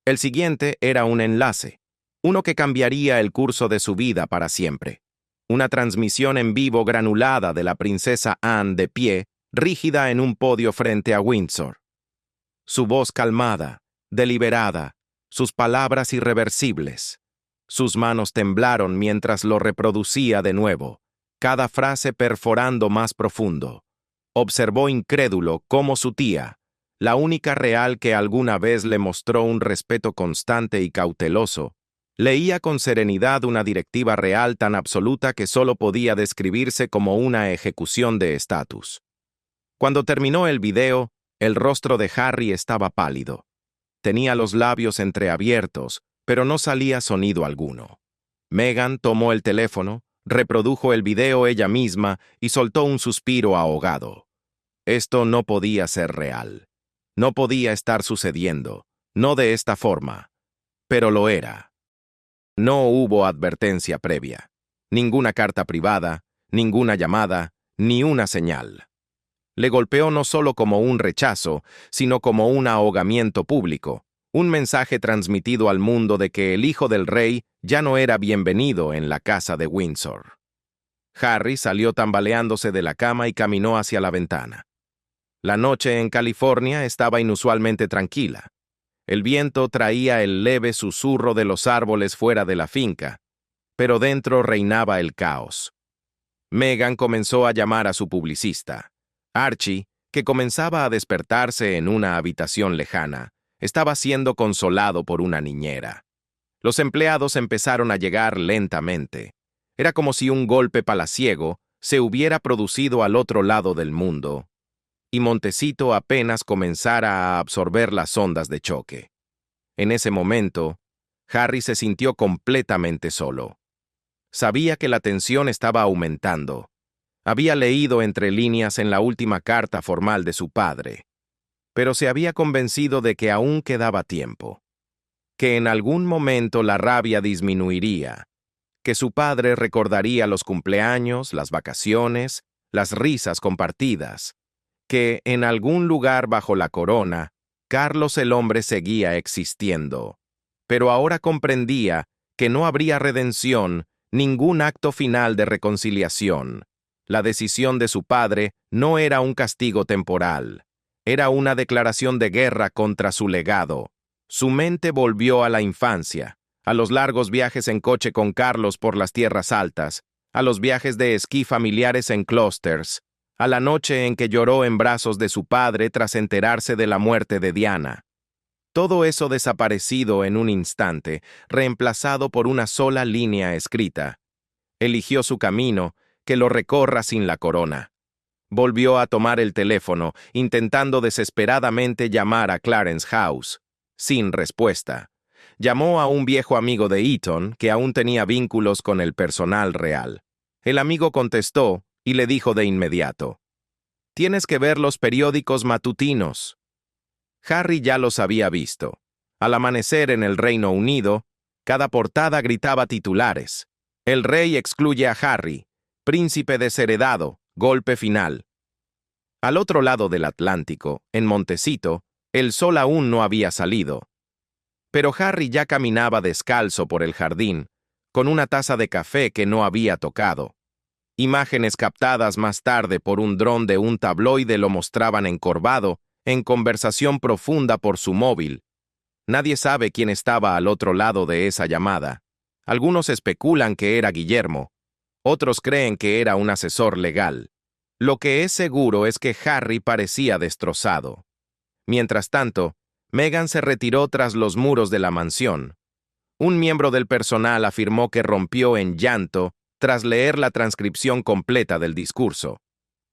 El siguiente era un enlace, uno que cambiaría el curso de su vida para siempre. Una transmisión en vivo granulada de la princesa Anne de pie, rígida en un podio frente a Windsor. Su voz calmada, deliberada, sus palabras irreversibles. Sus manos temblaron mientras lo reproducía de nuevo, cada frase perforando más profundo. Observó incrédulo cómo su tía, la única real que alguna vez le mostró un respeto constante y cauteloso, leía con serenidad una directiva real tan absoluta que solo podía describirse como una ejecución de estatus. Cuando terminó el video, el rostro de Harry estaba pálido. Tenía los labios entreabiertos, pero no salía sonido alguno. Meghan tomó el teléfono, reprodujo el video ella misma y soltó un suspiro ahogado. Esto no podía ser real. No podía estar sucediendo, no de esta forma. Pero lo era. No hubo advertencia previa. Ninguna carta privada, ninguna llamada, ni una señal. Le golpeó no solo como un rechazo, sino como un ahogamiento público, un mensaje transmitido al mundo de que el hijo del rey ya no era bienvenido en la casa de Windsor. Harry salió tambaleándose de la cama y caminó hacia la ventana. La noche en California estaba inusualmente tranquila. El viento traía el leve susurro de los árboles fuera de la finca, pero dentro reinaba el caos. Meghan comenzó a llamar a su publicista. Archie, que comenzaba a despertarse en una habitación lejana, estaba siendo consolado por una niñera. Los empleados empezaron a llegar lentamente. Era como si un golpe palaciego se hubiera producido al otro lado del mundo, y Montecito apenas comenzara a absorber las ondas de choque. En ese momento, Harry se sintió completamente solo. Sabía que la tensión estaba aumentando. Había leído entre líneas en la última carta formal de su padre, pero se había convencido de que aún quedaba tiempo, que en algún momento la rabia disminuiría, que su padre recordaría los cumpleaños, las vacaciones, las risas compartidas, que en algún lugar bajo la corona, Carlos el hombre seguía existiendo, pero ahora comprendía que no habría redención, ningún acto final de reconciliación. La decisión de su padre no era un castigo temporal, era una declaración de guerra contra su legado. Su mente volvió a la infancia, a los largos viajes en coche con Carlos por las tierras altas, a los viajes de esquí familiares en Closters, a la noche en que lloró en brazos de su padre tras enterarse de la muerte de Diana. Todo eso desaparecido en un instante, reemplazado por una sola línea escrita. Eligió su camino, que lo recorra sin la corona. Volvió a tomar el teléfono, intentando desesperadamente llamar a Clarence House. Sin respuesta. Llamó a un viejo amigo de Eton que aún tenía vínculos con el personal real. El amigo contestó y le dijo de inmediato: «Tienes que ver los periódicos matutinos». Harry ya los había visto. Al amanecer en el Reino Unido, cada portada gritaba titulares: «El rey excluye a Harry. Príncipe desheredado. Golpe final». Al otro lado del Atlántico, en Montecito, el sol aún no había salido. Pero Harry ya caminaba descalzo por el jardín, con una taza de café que no había tocado. Imágenes captadas más tarde por un dron de un tabloide lo mostraban encorvado, en conversación profunda por su móvil. Nadie sabe quién estaba al otro lado de esa llamada. Algunos especulan que era Guillermo. Otros creen que era un asesor legal. Lo que es seguro es que Harry parecía destrozado. Mientras tanto, Meghan se retiró tras los muros de la mansión. Un miembro del personal afirmó que rompió en llanto tras leer la transcripción completa del discurso.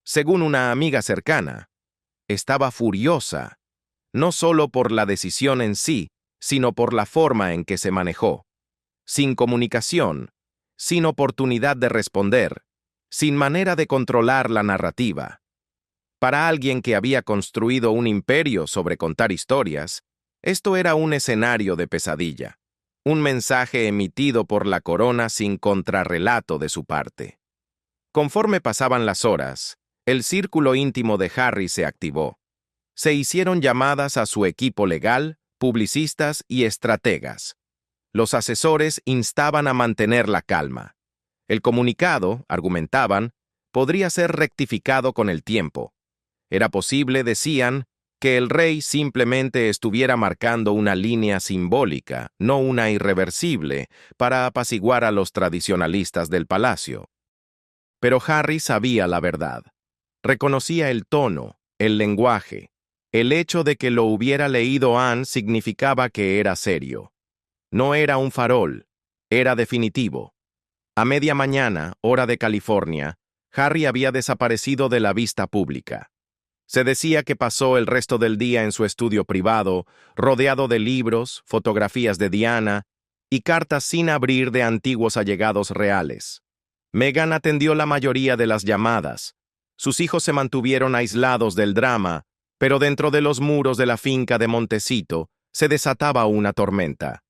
Según una amiga cercana, estaba furiosa, no solo por la decisión en sí, sino por la forma en que se manejó. Sin comunicación, sin oportunidad de responder, sin manera de controlar la narrativa. Para alguien que había construido un imperio sobre contar historias, esto era un escenario de pesadilla, un mensaje emitido por la corona sin contrarrelato de su parte. Conforme pasaban las horas, el círculo íntimo de Harry se activó. Se hicieron llamadas a su equipo legal, publicistas y estrategas. Los asesores instaban a mantener la calma. El comunicado, argumentaban, podría ser rectificado con el tiempo. Era posible, decían, que el rey simplemente estuviera marcando una línea simbólica, no una irreversible, para apaciguar a los tradicionalistas del palacio. Pero Harry sabía la verdad. Reconocía el tono, el lenguaje. El hecho de que lo hubiera leído Anne significaba que era serio. No era un farol, era definitivo. A media mañana, hora de California, Harry había desaparecido de la vista pública. Se decía que pasó el resto del día en su estudio privado, rodeado de libros, fotografías de Diana y cartas sin abrir de antiguos allegados reales. Meghan atendió la mayoría de las llamadas, Sus hijos se mantuvieron aislados del drama, pero dentro de los muros de la finca de Montecito se desataba una tormenta.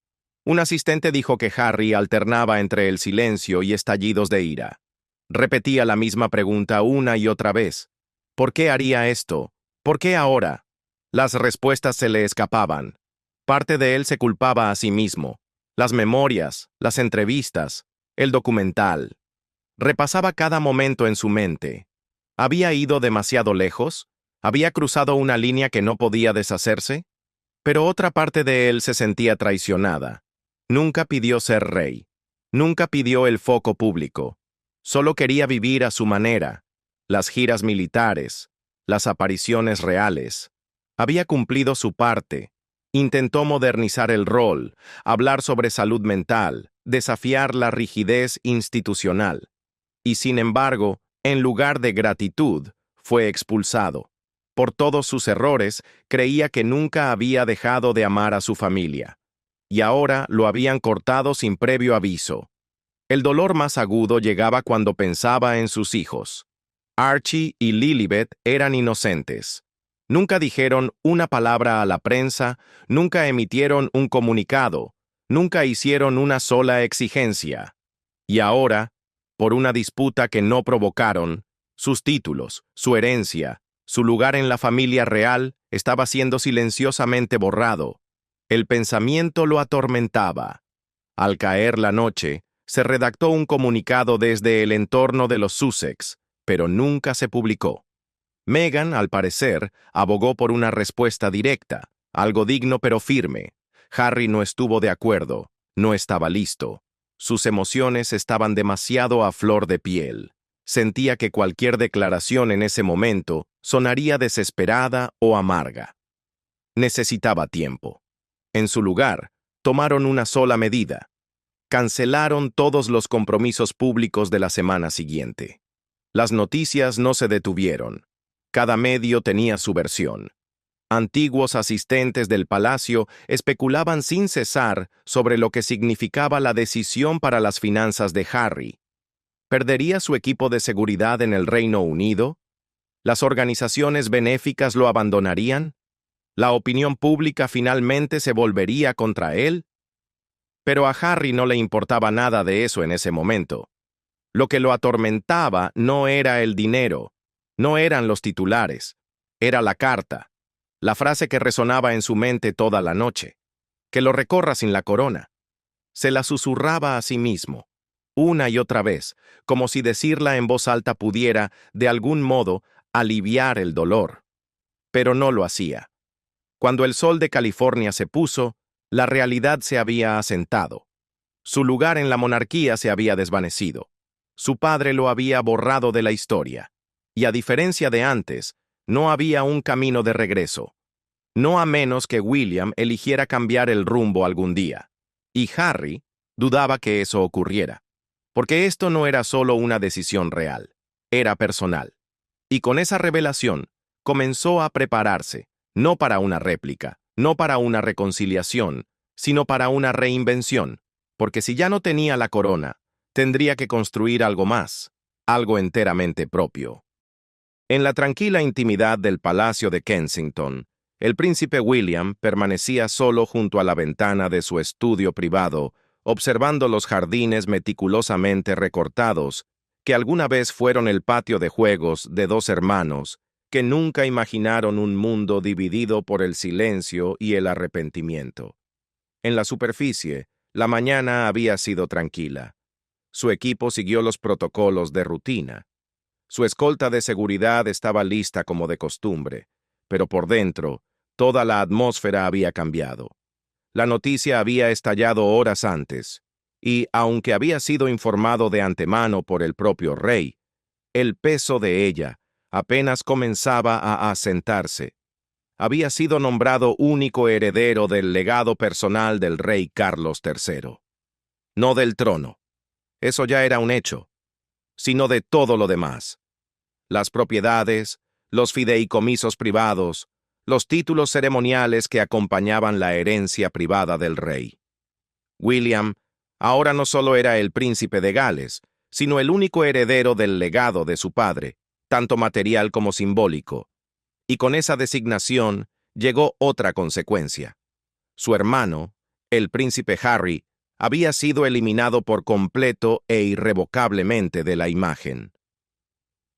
Un asistente dijo que Harry alternaba entre el silencio y estallidos de ira. Repetía la misma pregunta una y otra vez. ¿Por qué haría esto? ¿Por qué ahora? Las respuestas se le escapaban. Parte de él se culpaba a sí mismo. Las memorias, las entrevistas, el documental. Repasaba cada momento en su mente. ¿Había ido demasiado lejos? ¿Había cruzado una línea que no podía deshacerse? Pero otra parte de él se sentía traicionada. Nunca pidió ser rey. Nunca pidió el foco público. Solo quería vivir a su manera. Las giras militares, las apariciones reales. Había cumplido su parte. Intentó modernizar el rol, hablar sobre salud mental, desafiar la rigidez institucional. Y sin embargo, en lugar de gratitud, fue expulsado. Por todos sus errores, creía que nunca había dejado de amar a su familia. Y ahora lo habían cortado sin previo aviso. El dolor más agudo llegaba cuando pensaba en sus hijos. Archie y Lilibet eran inocentes. Nunca dijeron una palabra a la prensa, nunca emitieron un comunicado, nunca hicieron una sola exigencia. Y ahora, por una disputa que no provocaron, sus títulos, su herencia, su lugar en la familia real estaba siendo silenciosamente borrado. El pensamiento lo atormentaba. Al caer la noche, se redactó un comunicado desde el entorno de los Sussex, pero nunca se publicó. Meghan, al parecer, abogó por una respuesta directa, algo digno pero firme. Harry no estuvo de acuerdo, no estaba listo. Sus emociones estaban demasiado a flor de piel. Sentía que cualquier declaración en ese momento sonaría desesperada o amarga. Necesitaba tiempo. En su lugar, tomaron una sola medida. Cancelaron todos los compromisos públicos de la semana siguiente. Las noticias no se detuvieron. Cada medio tenía su versión. Antiguos asistentes del palacio especulaban sin cesar sobre lo que significaba la decisión para las finanzas de Harry. ¿Perdería su equipo de seguridad en el Reino Unido? ¿Las organizaciones benéficas lo abandonarían? ¿La opinión pública finalmente se volvería contra él? Pero a Harry no le importaba nada de eso en ese momento. Lo que lo atormentaba no era el dinero, no eran los titulares, era la carta, la frase que resonaba en su mente toda la noche, que lo recorra sin la corona. Se la susurraba a sí mismo, una y otra vez, como si decirla en voz alta pudiera, de algún modo, aliviar el dolor. Pero no lo hacía. Cuando el sol de California se puso, la realidad se había asentado. Su lugar en la monarquía se había desvanecido. Su padre lo había borrado de la historia. Y a diferencia de antes, no había un camino de regreso. No a menos que William eligiera cambiar el rumbo algún día. Y Harry dudaba que eso ocurriera. Porque esto no era solo una decisión real, era personal. Y con esa revelación, comenzó a prepararse, no para una réplica, no para una reconciliación, sino para una reinvención, porque si ya no tenía la corona, tendría que construir algo más, algo enteramente propio. En la tranquila intimidad del Palacio de Kensington, el príncipe William permanecía solo junto a la ventana de su estudio privado, observando los jardines meticulosamente recortados, que alguna vez fueron el patio de juegos de dos hermanos, que nunca imaginaron un mundo dividido por el silencio y el arrepentimiento. En la superficie, la mañana había sido tranquila. Su equipo siguió los protocolos de rutina. Su escolta de seguridad estaba lista como de costumbre, pero por dentro, toda la atmósfera había cambiado. La noticia había estallado horas antes, y, aunque había sido informado de antemano por el propio rey, el peso de ella apenas comenzaba a asentarse. Había sido nombrado único heredero del legado personal del rey Carlos III. No del trono. Eso ya era un hecho, sino de todo lo demás. Las propiedades, los fideicomisos privados, los títulos ceremoniales que acompañaban la herencia privada del rey. William ahora no solo era el príncipe de Gales, sino el único heredero del legado de su padre, tanto material como simbólico. Y con esa designación llegó otra consecuencia. Su hermano, el príncipe Harry, había sido eliminado por completo e irrevocablemente de la imagen.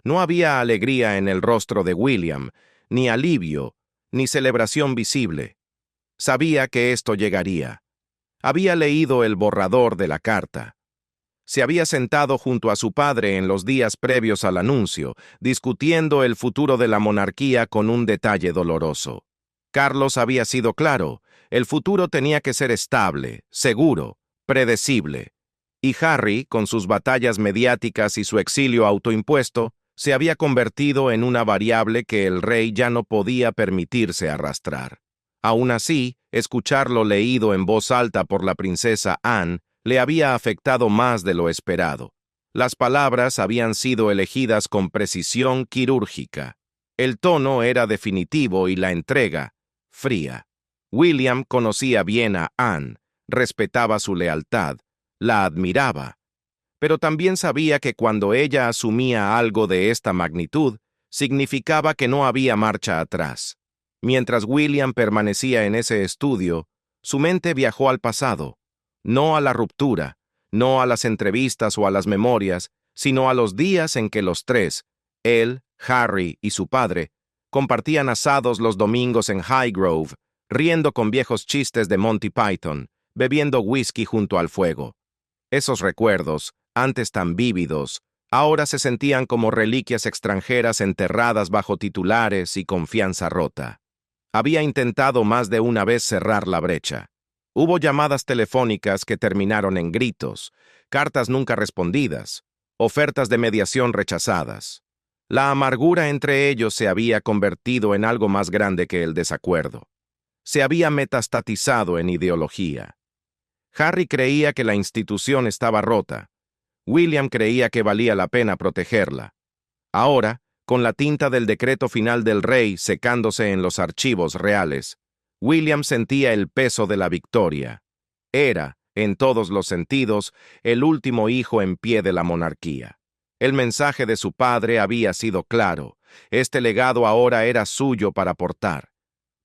No había alegría en el rostro de William, ni alivio, ni celebración visible. Sabía que esto llegaría. Había leído el borrador de la carta. Se había sentado junto a su padre en los días previos al anuncio, discutiendo el futuro de la monarquía con un detalle doloroso. Carlos había sido claro, el futuro tenía que ser estable, seguro, predecible. Y Harry, con sus batallas mediáticas y su exilio autoimpuesto, se había convertido en una variable que el rey ya no podía permitirse arrastrar. Aún así, escuchar lo leído en voz alta por la princesa Anne le había afectado más de lo esperado. Las palabras habían sido elegidas con precisión quirúrgica. El tono era definitivo y la entrega, fría. William conocía bien a Anne, respetaba su lealtad, la admiraba, pero también sabía que cuando ella asumía algo de esta magnitud, significaba que no había marcha atrás. Mientras William permanecía en ese estudio, su mente viajó al pasado, no a la ruptura, no a las entrevistas o a las memorias, sino a los días en que los tres, él, Harry y su padre, compartían asados los domingos en Highgrove, riendo con viejos chistes de Monty Python, bebiendo whisky junto al fuego. Esos recuerdos, antes tan vívidos, ahora se sentían como reliquias extranjeras enterradas bajo titulares y confianza rota. Había intentado más de una vez cerrar la brecha. Hubo llamadas telefónicas que terminaron en gritos, cartas nunca respondidas, ofertas de mediación rechazadas. La amargura entre ellos se había convertido en algo más grande que el desacuerdo. Se había metastatizado en ideología. Harry creía que la institución estaba rota. William creía que valía la pena protegerla. Ahora, con la tinta del decreto final del rey secándose en los archivos reales, William sentía el peso de la victoria. Era, en todos los sentidos, el último hijo en pie de la monarquía. El mensaje de su padre había sido claro. Este legado ahora era suyo para portar.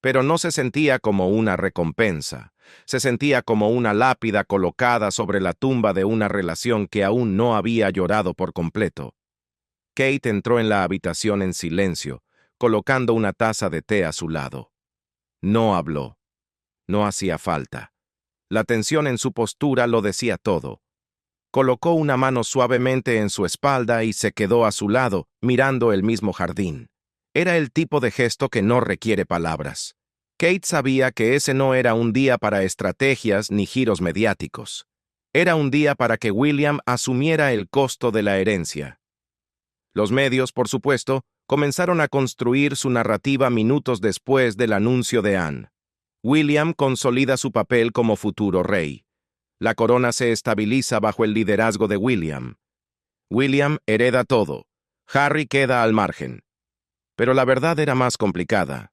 Pero no se sentía como una recompensa. Se sentía como una lápida colocada sobre la tumba de una relación que aún no había llorado por completo. Kate entró en la habitación en silencio, colocando una taza de té a su lado. No habló. No hacía falta. La tensión en su postura lo decía todo. Colocó una mano suavemente en su espalda y se quedó a su lado, mirando el mismo jardín. Era el tipo de gesto que no requiere palabras. Kate sabía que ese no era un día para estrategias ni giros mediáticos. Era un día para que William asumiera el costo de la herencia. Los medios, por supuesto, comenzaron a construir su narrativa minutos después del anuncio de Anne. William consolida su papel como futuro rey. La corona se estabiliza bajo el liderazgo de William. William hereda todo. Harry queda al margen. Pero la verdad era más complicada.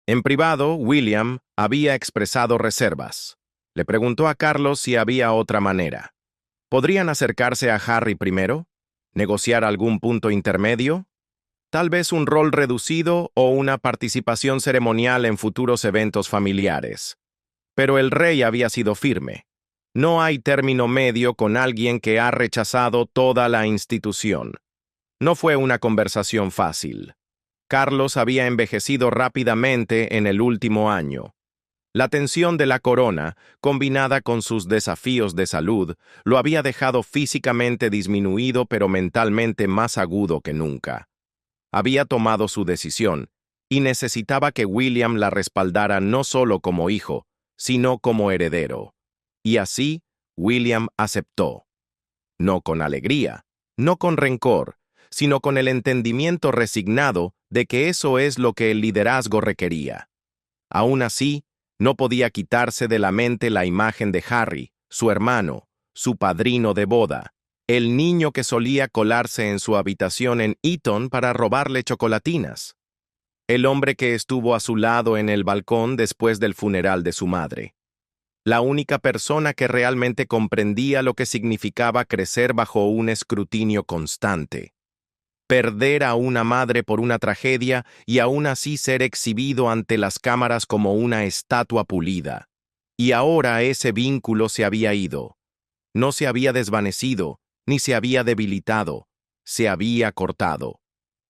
En privado, William había expresado reservas. Le preguntó a Carlos si había otra manera. ¿Podrían acercarse a Harry primero? ¿Negociar algún punto intermedio? Tal vez un rol reducido o una participación ceremonial en futuros eventos familiares. Pero el rey había sido firme. No hay término medio con alguien que ha rechazado toda la institución. No fue una conversación fácil. Carlos había envejecido rápidamente en el último año. La tensión de la corona, combinada con sus desafíos de salud, lo había dejado físicamente disminuido pero mentalmente más agudo que nunca. Había tomado su decisión, y necesitaba que William la respaldara no solo como hijo, sino como heredero. Y así, William aceptó. No con alegría, no con rencor, sino con el entendimiento resignado de que eso es lo que el liderazgo requería. Aún así, no podía quitarse de la mente la imagen de Harry, su hermano, su padrino de boda, el niño que solía colarse en su habitación en Eton para robarle chocolatinas, el hombre que estuvo a su lado en el balcón después del funeral de su madre. La única persona que realmente comprendía lo que significaba crecer bajo un escrutinio constante. perder a una madre por una tragedia y aún así ser exhibido ante las cámaras como una estatua pulida. Y ahora ese vínculo se había ido. No se había desvanecido, ni se había debilitado, se había cortado.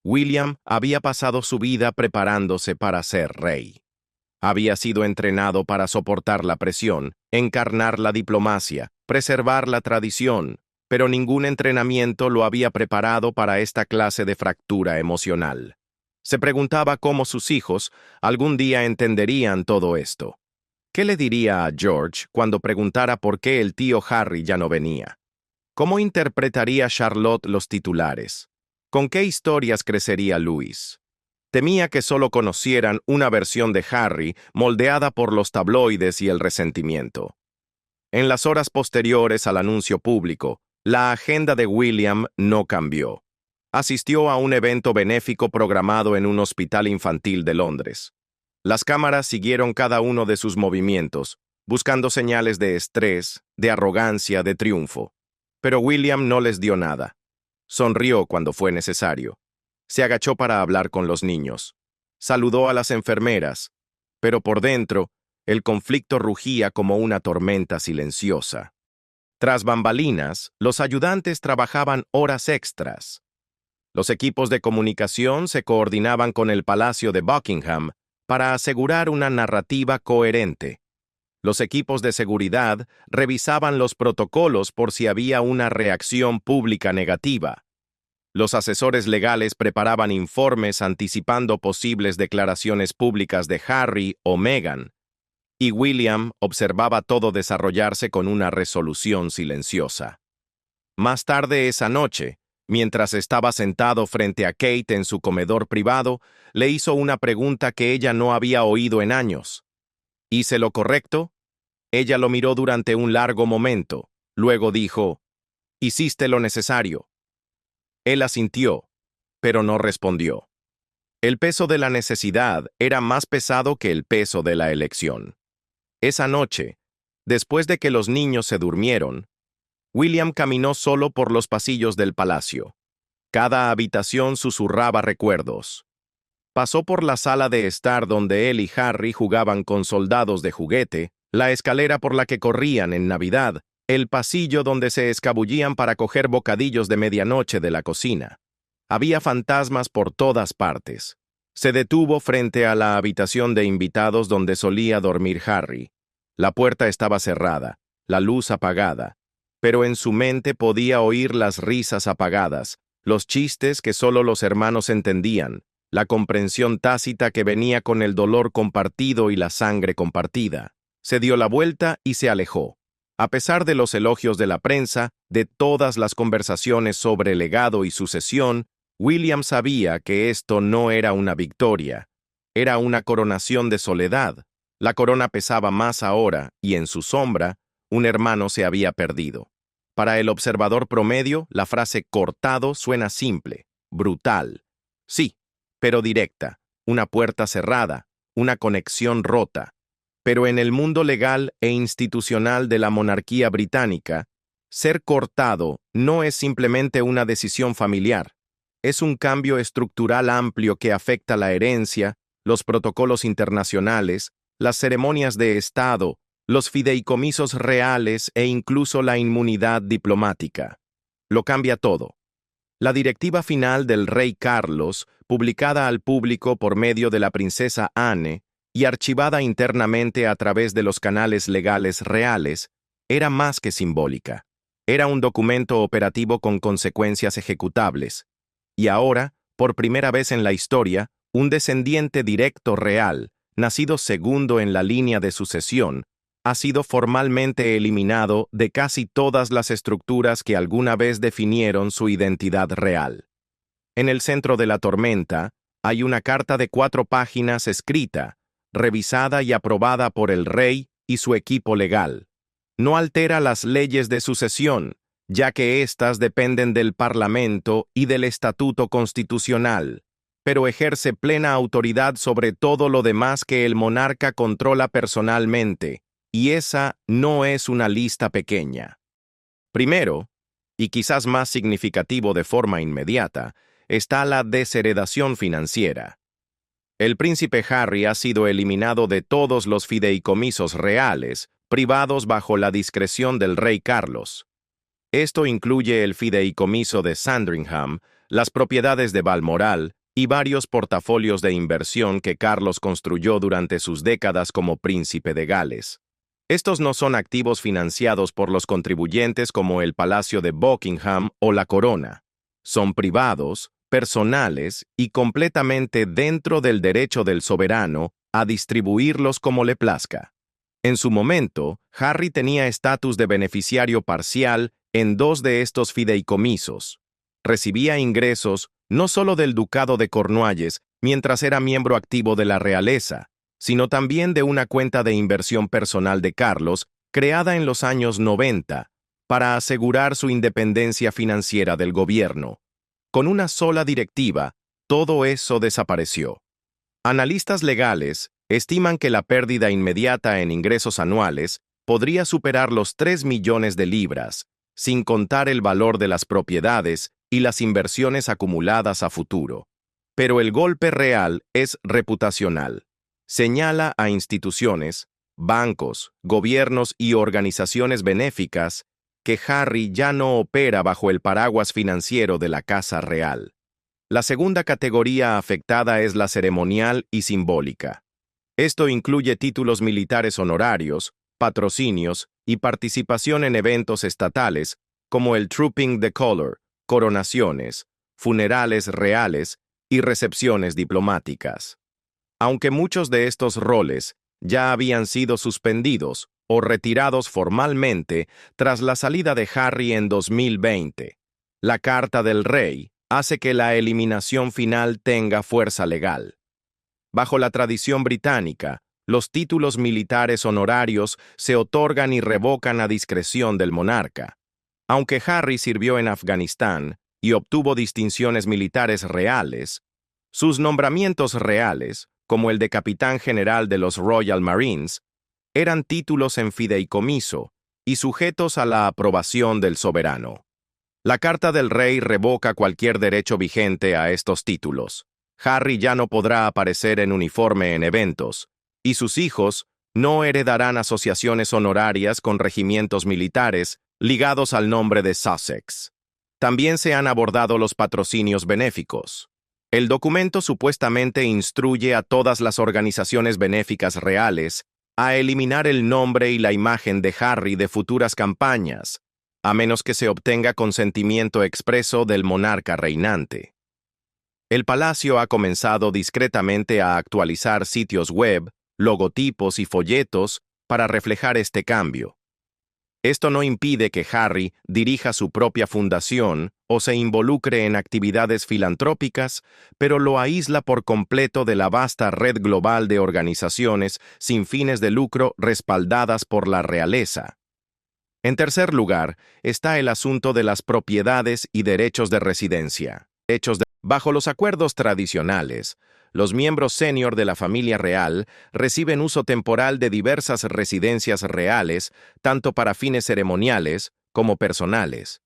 William había pasado su vida preparándose para ser rey. Había sido entrenado para soportar la presión, encarnar la diplomacia, preservar la tradición, pero ningún entrenamiento lo había preparado para esta clase de fractura emocional. Se preguntaba cómo sus hijos algún día entenderían todo esto. ¿Qué le diría a George cuando preguntara por qué el tío Harry ya no venía? ¿Cómo interpretaría Charlotte los titulares? ¿Con qué historias crecería Louis? Temía que solo conocieran una versión de Harry moldeada por los tabloides y el resentimiento. En las horas posteriores al anuncio público, la agenda de William no cambió. Asistió a un evento benéfico programado en un hospital infantil de Londres. Las cámaras siguieron cada uno de sus movimientos, buscando señales de estrés, de arrogancia, de triunfo. Pero William no les dio nada. Sonrió cuando fue necesario. Se agachó para hablar con los niños. Saludó a las enfermeras, pero por dentro, el conflicto rugía como una tormenta silenciosa. Tras bambalinas, los ayudantes trabajaban horas extras. Los equipos de comunicación se coordinaban con el Palacio de Buckingham para asegurar una narrativa coherente. Los equipos de seguridad revisaban los protocolos por si había una reacción pública negativa. Los asesores legales preparaban informes anticipando posibles declaraciones públicas de Harry o Meghan, y William observaba todo desarrollarse con una resolución silenciosa. Más tarde esa noche, mientras estaba sentado frente a Kate en su comedor privado, le hizo una pregunta que ella no había oído en años. ¿Hice lo correcto? Ella lo miró durante un largo momento. Luego dijo, «Hiciste lo necesario». Él asintió, pero no respondió. El peso de la necesidad era más pesado que el peso de la elección. Esa noche, después de que los niños se durmieron, William caminó solo por los pasillos del palacio. Cada habitación susurraba recuerdos. Pasó por la sala de estar donde él y Harry jugaban con soldados de juguete, la escalera por la que corrían en Navidad, el pasillo donde se escabullían para coger bocadillos de medianoche de la cocina. Había fantasmas por todas partes. Se detuvo frente a la habitación de invitados donde solía dormir Harry. La puerta estaba cerrada, la luz apagada, pero en su mente podía oír las risas apagadas, los chistes que solo los hermanos entendían, la comprensión tácita que venía con el dolor compartido y la sangre compartida. Se dio la vuelta y se alejó. A pesar de los elogios de la prensa, de todas las conversaciones sobre legado y sucesión, William sabía que esto no era una victoria, era una coronación de soledad. La corona pesaba más ahora, y en su sombra, un hermano se había perdido. Para el observador promedio, la frase cortado suena simple, brutal. Sí, pero directa, una puerta cerrada, una conexión rota. Pero en el mundo legal e institucional de la monarquía británica, ser cortado no es simplemente una decisión familiar. Es un cambio estructural amplio que afecta la herencia, los protocolos internacionales, las ceremonias de Estado, los fideicomisos reales e incluso la inmunidad diplomática. Lo cambia todo. La directiva final del rey Carlos, publicada al público por medio de la princesa Anne y archivada internamente a través de los canales legales reales, era más que simbólica. Era un documento operativo con consecuencias ejecutables. Y ahora, por primera vez en la historia, un descendiente directo real, nacido segundo en la línea de sucesión, ha sido formalmente eliminado de casi todas las estructuras que alguna vez definieron su identidad real. En el centro de la tormenta, hay una carta de 4 páginas escrita, revisada y aprobada por el rey y su equipo legal. No altera las leyes de sucesión, ya que éstas dependen del Parlamento y del Estatuto Constitucional, pero ejerce plena autoridad sobre todo lo demás que el monarca controla personalmente, y esa no es una lista pequeña. Primero, y quizás más significativo de forma inmediata, está la desheredación financiera. El príncipe Harry ha sido eliminado de todos los fideicomisos reales, privados bajo la discreción del rey Carlos. Esto incluye el fideicomiso de Sandringham, las propiedades de Balmoral y varios portafolios de inversión que Carlos construyó durante sus décadas como príncipe de Gales. Estos no son activos financiados por los contribuyentes como el Palacio de Buckingham o la Corona. Son privados, personales y completamente dentro del derecho del soberano a distribuirlos como le plazca. En su momento, Harry tenía estatus de beneficiario parcial en 2 de estos fideicomisos. Recibía ingresos no solo del Ducado de Cornualles mientras era miembro activo de la realeza, sino también de una cuenta de inversión personal de Carlos, creada en los años 90, para asegurar su independencia financiera del gobierno. Con una sola directiva, todo eso desapareció. Analistas legales estiman que la pérdida inmediata en ingresos anuales podría superar los 3 millones de libras, sin contar el valor de las propiedades y las inversiones acumuladas a futuro. Pero el golpe real es reputacional. Señala a instituciones, bancos, gobiernos y organizaciones benéficas que Harry ya no opera bajo el paraguas financiero de la Casa Real. La segunda categoría afectada es la ceremonial y simbólica. Esto incluye títulos militares honorarios, patrocinios y participación en eventos estatales como el Trooping the Colour, coronaciones, funerales reales y recepciones diplomáticas. Aunque muchos de estos roles ya habían sido suspendidos o retirados formalmente tras la salida de Harry en 2020, la Carta del Rey hace que la eliminación final tenga fuerza legal. Bajo la tradición británica, los títulos militares honorarios se otorgan y revocan a discreción del monarca. Aunque Harry sirvió en Afganistán y obtuvo distinciones militares reales, sus nombramientos reales, como el de capitán general de los Royal Marines, eran títulos en fideicomiso y sujetos a la aprobación del soberano. La Carta del Rey revoca cualquier derecho vigente a estos títulos. Harry ya no podrá aparecer en uniforme en eventos, y sus hijos no heredarán asociaciones honorarias con regimientos militares ligados al nombre de Sussex. También se han abordado los patrocinios benéficos. El documento supuestamente instruye a todas las organizaciones benéficas reales a eliminar el nombre y la imagen de Harry de futuras campañas, a menos que se obtenga consentimiento expreso del monarca reinante. El palacio ha comenzado discretamente a actualizar sitios web, logotipos y folletos para reflejar este cambio. Esto no impide que Harry dirija su propia fundación o se involucre en actividades filantrópicas, pero lo aísla por completo de la vasta red global de organizaciones sin fines de lucro respaldadas por la realeza. En tercer lugar, está el asunto de las propiedades y derechos de residencia. Bajo los acuerdos tradicionales, los miembros senior de la familia real reciben uso temporal de diversas residencias reales, tanto para fines ceremoniales como personales.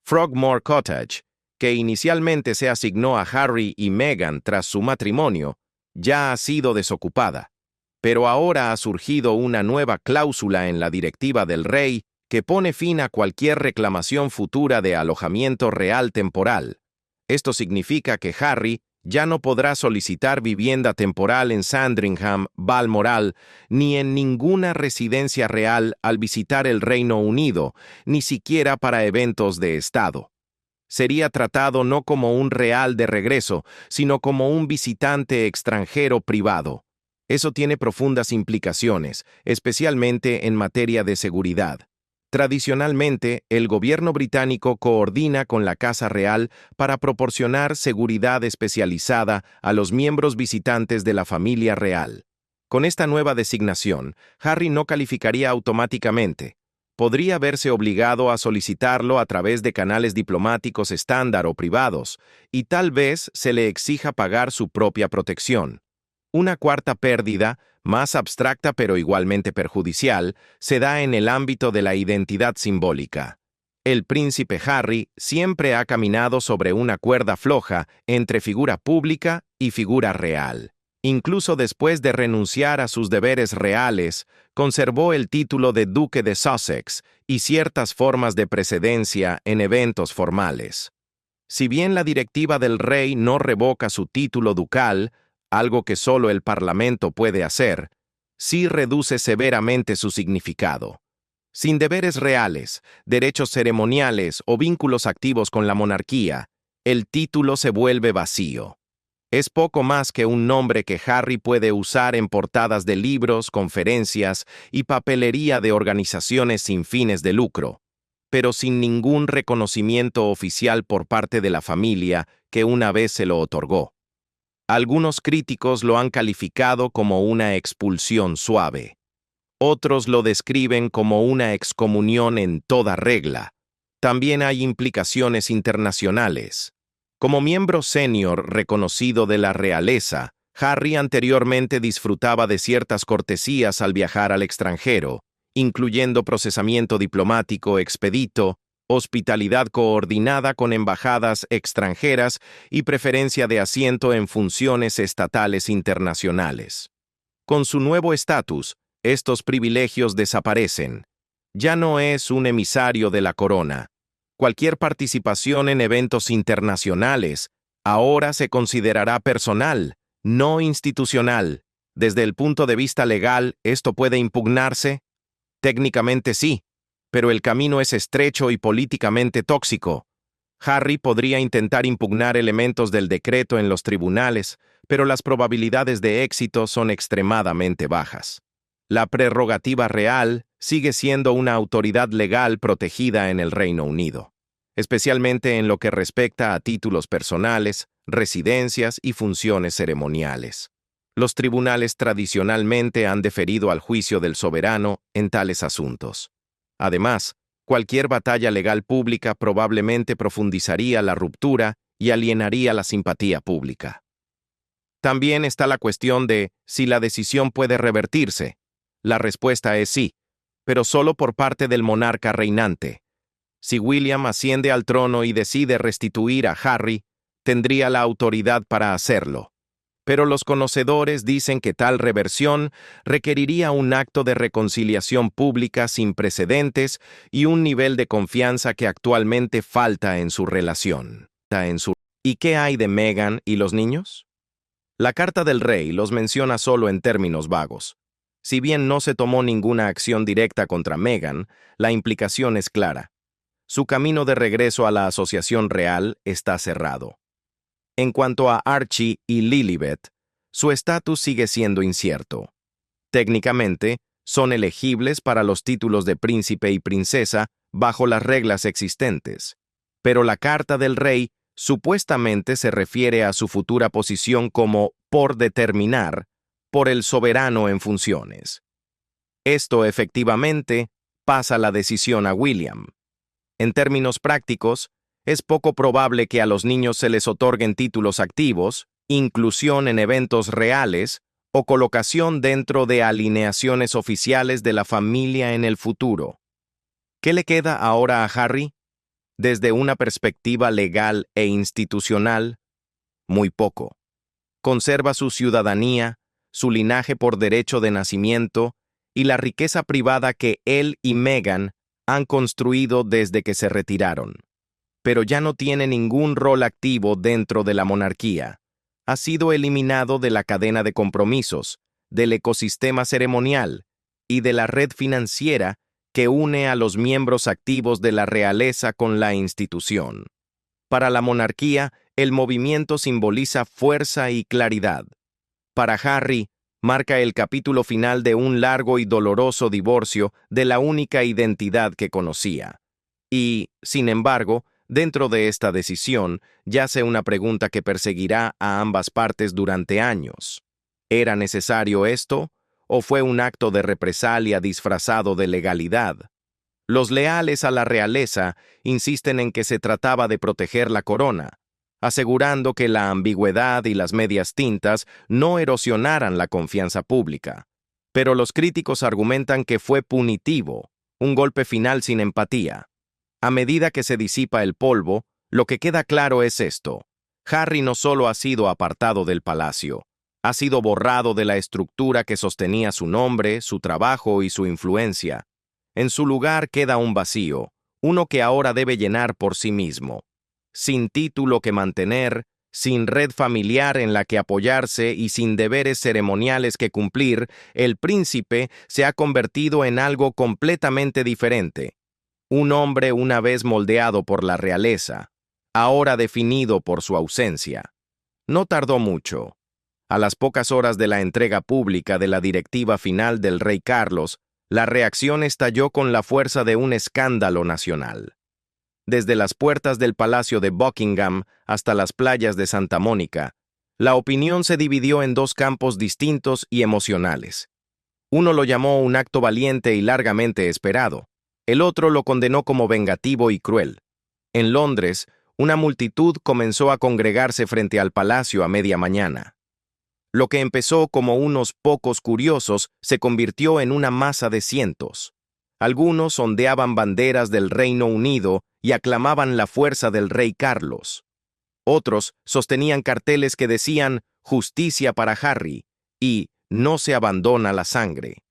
Frogmore Cottage, que inicialmente se asignó a Harry y Meghan tras su matrimonio, ya ha sido desocupada, pero ahora ha surgido una nueva cláusula en la directiva del rey que pone fin a cualquier reclamación futura de alojamiento real temporal. Esto significa que Harry ya no podrá solicitar vivienda temporal en Sandringham, Balmoral, ni en ninguna residencia real al visitar el Reino Unido, ni siquiera para eventos de Estado. Sería tratado no como un real de regreso, sino como un visitante extranjero privado. Eso tiene profundas implicaciones, especialmente en materia de seguridad. Tradicionalmente, el gobierno británico coordina con la Casa Real para proporcionar seguridad especializada a los miembros visitantes de la familia real. Con esta nueva designación, Harry no calificaría automáticamente. Podría verse obligado a solicitarlo a través de canales diplomáticos estándar o privados, y tal vez se le exija pagar su propia protección. Una cuarta pérdida, más abstracta pero igualmente perjudicial, se da en el ámbito de la identidad simbólica. El príncipe Harry siempre ha caminado sobre una cuerda floja entre figura pública y figura real. Incluso después de renunciar a sus deberes reales, conservó el título de Duque de Sussex y ciertas formas de precedencia en eventos formales. Si bien la directiva del rey no revoca su título ducal, algo que solo el Parlamento puede hacer, sí reduce severamente su significado. Sin deberes reales, derechos ceremoniales o vínculos activos con la monarquía, el título se vuelve vacío. Es poco más que un nombre que Harry puede usar en portadas de libros, conferencias y papelería de organizaciones sin fines de lucro, pero sin ningún reconocimiento oficial por parte de la familia que una vez se lo otorgó. Algunos críticos lo han calificado como una expulsión suave. Otros lo describen como una excomunión en toda regla. También hay implicaciones internacionales. Como miembro senior reconocido de la realeza, Harry anteriormente disfrutaba de ciertas cortesías al viajar al extranjero, incluyendo procesamiento diplomático expedito, hospitalidad coordinada con embajadas extranjeras y preferencia de asiento en funciones estatales internacionales. Con su nuevo estatus, estos privilegios desaparecen. Ya no es un emisario de la corona. Cualquier participación en eventos internacionales ahora se considerará personal, no institucional. Desde el punto de vista legal, ¿esto puede impugnarse? Técnicamente sí, pero el camino es estrecho y políticamente tóxico. Harry podría intentar impugnar elementos del decreto en los tribunales, pero las probabilidades de éxito son extremadamente bajas. La prerrogativa real sigue siendo una autoridad legal protegida en el Reino Unido, especialmente en lo que respecta a títulos personales, residencias y funciones ceremoniales. Los tribunales tradicionalmente han deferido al juicio del soberano en tales asuntos. Además, cualquier batalla legal pública probablemente profundizaría la ruptura y alienaría la simpatía pública. También está la cuestión de si la decisión puede revertirse. La respuesta es sí, pero solo por parte del monarca reinante. Si William asciende al trono y decide restituir a Harry, tendría la autoridad para hacerlo. Pero los conocedores dicen que tal reversión requeriría un acto de reconciliación pública sin precedentes y un nivel de confianza que actualmente falta en su relación. ¿Y qué hay de Meghan y los niños? La carta del rey los menciona solo en términos vagos. Si bien no se tomó ninguna acción directa contra Meghan, la implicación es clara. Su camino de regreso a la asociación real está cerrado. En cuanto a Archie y Lilibet, su estatus sigue siendo incierto. Técnicamente, son elegibles para los títulos de príncipe y princesa bajo las reglas existentes, pero la carta del rey supuestamente se refiere a su futura posición como por determinar por el soberano en funciones. Esto efectivamente pasa la decisión a William. En términos prácticos, es poco probable que a los niños se les otorguen títulos activos, inclusión en eventos reales o colocación dentro de alineaciones oficiales de la familia en el futuro. ¿Qué le queda ahora a Harry? Desde una perspectiva legal e institucional, muy poco. Conserva su ciudadanía, su linaje por derecho de nacimiento y la riqueza privada que él y Meghan han construido desde que se retiraron. Pero ya no tiene ningún rol activo dentro de la monarquía. Ha sido eliminado de la cadena de compromisos, del ecosistema ceremonial y de la red financiera que une a los miembros activos de la realeza con la institución. Para la monarquía, el movimiento simboliza fuerza y claridad. Para Harry, marca el capítulo final de un largo y doloroso divorcio de la única identidad que conocía. Y, sin embargo, dentro de esta decisión yace una pregunta que perseguirá a ambas partes durante años. ¿Era necesario esto, o fue un acto de represalia disfrazado de legalidad? Los leales a la realeza insisten en que se trataba de proteger la corona, asegurando que la ambigüedad y las medias tintas no erosionaran la confianza pública. Pero los críticos argumentan que fue punitivo, un golpe final sin empatía. A medida que se disipa el polvo, lo que queda claro es esto. Harry no solo ha sido apartado del palacio, ha sido borrado de la estructura que sostenía su nombre, su trabajo y su influencia. En su lugar queda un vacío, uno que ahora debe llenar por sí mismo. Sin título que mantener, sin red familiar en la que apoyarse y sin deberes ceremoniales que cumplir, el príncipe se ha convertido en algo completamente diferente. Un hombre una vez moldeado por la realeza, ahora definido por su ausencia. No tardó mucho. A las pocas horas de la entrega pública de la directiva final del rey Carlos, la reacción estalló con la fuerza de un escándalo nacional. Desde las puertas del Palacio de Buckingham hasta las playas de Santa Mónica, la opinión se dividió en dos campos distintos y emocionales. Uno lo llamó un acto valiente y largamente esperado. El otro lo condenó como vengativo y cruel. En Londres, una multitud comenzó a congregarse frente al palacio a media mañana. Lo que empezó como unos pocos curiosos se convirtió en una masa de cientos. Algunos ondeaban banderas del Reino Unido y aclamaban la fuerza del rey Carlos. Otros sostenían carteles que decían «Justicia para Harry» y «No se abandona la sangre».